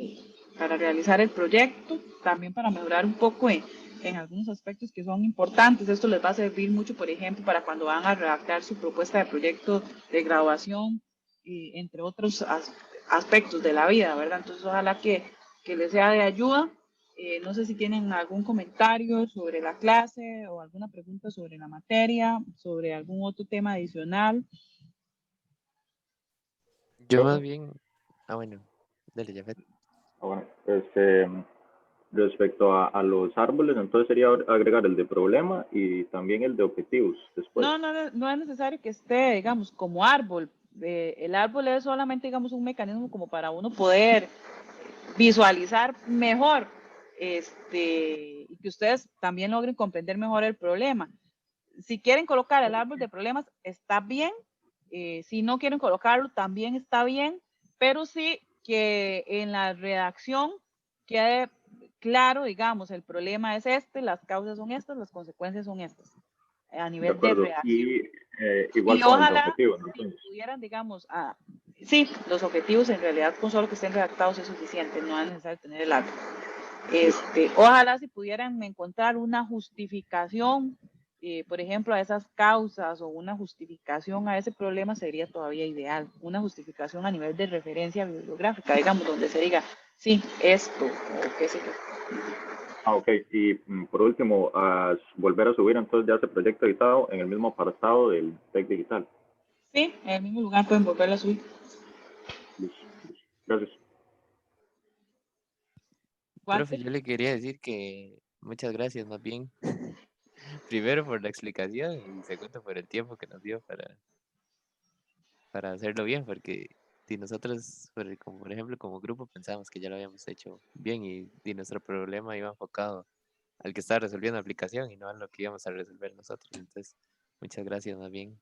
realizar el proyecto, también para mejorar un poco en algunos aspectos que son importantes. Esto les va a servir mucho, por ejemplo, para cuando van a redactar su propuesta de proyecto de graduación, entre otros aspectos de la vida, ¿verdad? Entonces, ojalá que les sea de ayuda. No sé si tienen algún comentario sobre la clase o alguna pregunta sobre la materia, sobre algún otro tema adicional. Yo más bien, bueno, dale, Jafet. Bueno, respecto a los árboles, entonces sería agregar el de problema y también el de objetivos después. No es necesario que esté, digamos, como árbol. El árbol es solamente, digamos, un mecanismo como para uno poder visualizar mejor y que ustedes también logren comprender mejor el problema. Si quieren colocar el árbol de problemas, está bien. Si no quieren colocarlo, también está bien, pero sí que en la redacción quede claro, digamos, el problema es las causas son estas, las consecuencias son estas, a nivel de redacción. Y igual Y con ojalá, el objetivo, ¿no? si pudieran, digamos, sí, los objetivos en realidad con solo que estén redactados es suficiente, no es necesario tener el árbol. Ojalá si pudieran encontrar una justificación, por ejemplo, a esas causas o una justificación a ese problema sería todavía ideal. Una justificación a nivel de referencia bibliográfica, digamos, donde se diga, sí, esto, o qué sé yo. Ok, y por último, volver a subir entonces ya ese proyecto editado en el mismo apartado del TEC Digital. Sí, en el mismo lugar pueden volverlo a subir. Listo. Gracias. Profe, yo le quería decir que muchas gracias más bien. Primero por la explicación y segundo por el tiempo que nos dio para hacerlo bien, porque si nosotros, como por ejemplo, como grupo pensábamos que ya lo habíamos hecho bien y nuestro problema iba enfocado al que estaba resolviendo la aplicación y no a lo que íbamos a resolver nosotros. Entonces, muchas gracias más bien.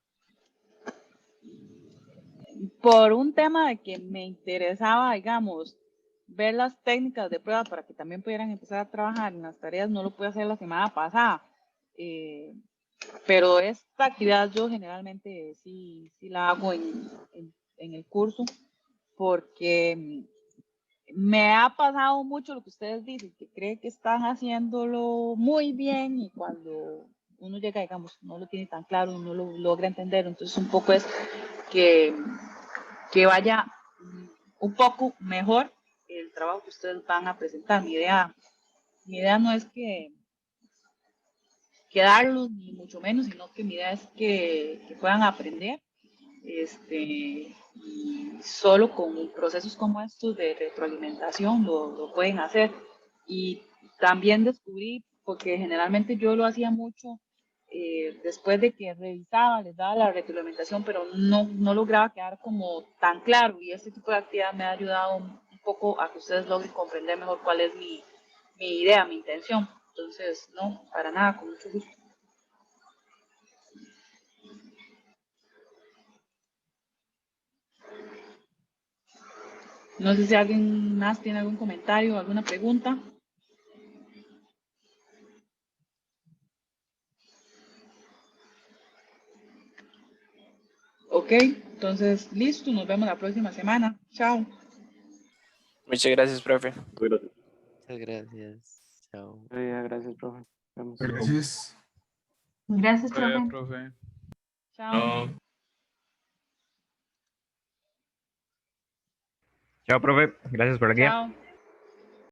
Por un tema de que me interesaba, digamos, ver las técnicas de prueba para que también pudieran empezar a trabajar en las tareas, no lo pude hacer la semana pasada. Pero esta actividad yo generalmente sí la hago en el curso, porque me ha pasado mucho lo que ustedes dicen, que creen que están haciéndolo muy bien y cuando uno llega, digamos, no lo tiene tan claro, no lo logra entender. Entonces un poco es que vaya un poco mejor el trabajo que ustedes van a presentar. Mi idea no es que darlos, ni mucho menos, sino que mi idea es que puedan aprender. Y solo con procesos como estos de retroalimentación lo pueden hacer. Y también descubrí, porque generalmente yo lo hacía mucho después de que revisaba, les daba la retroalimentación, pero no lograba quedar como tan claro, y este tipo de actividad me ha ayudado un poco a que ustedes logren comprender mejor cuál es mi idea, mi intención. Entonces, no, para nada, con mucho gusto. No sé si alguien más tiene algún comentario o alguna pregunta. Ok, entonces listo, nos vemos la próxima semana. Chao. Muchas gracias, profe. Gracias. Muchas gracias. Chao. Gracias, profe. Vemos. Gracias. Gracias, Vaya, profe. profe. Chao. Chao, profe. Gracias por la guía. Chao.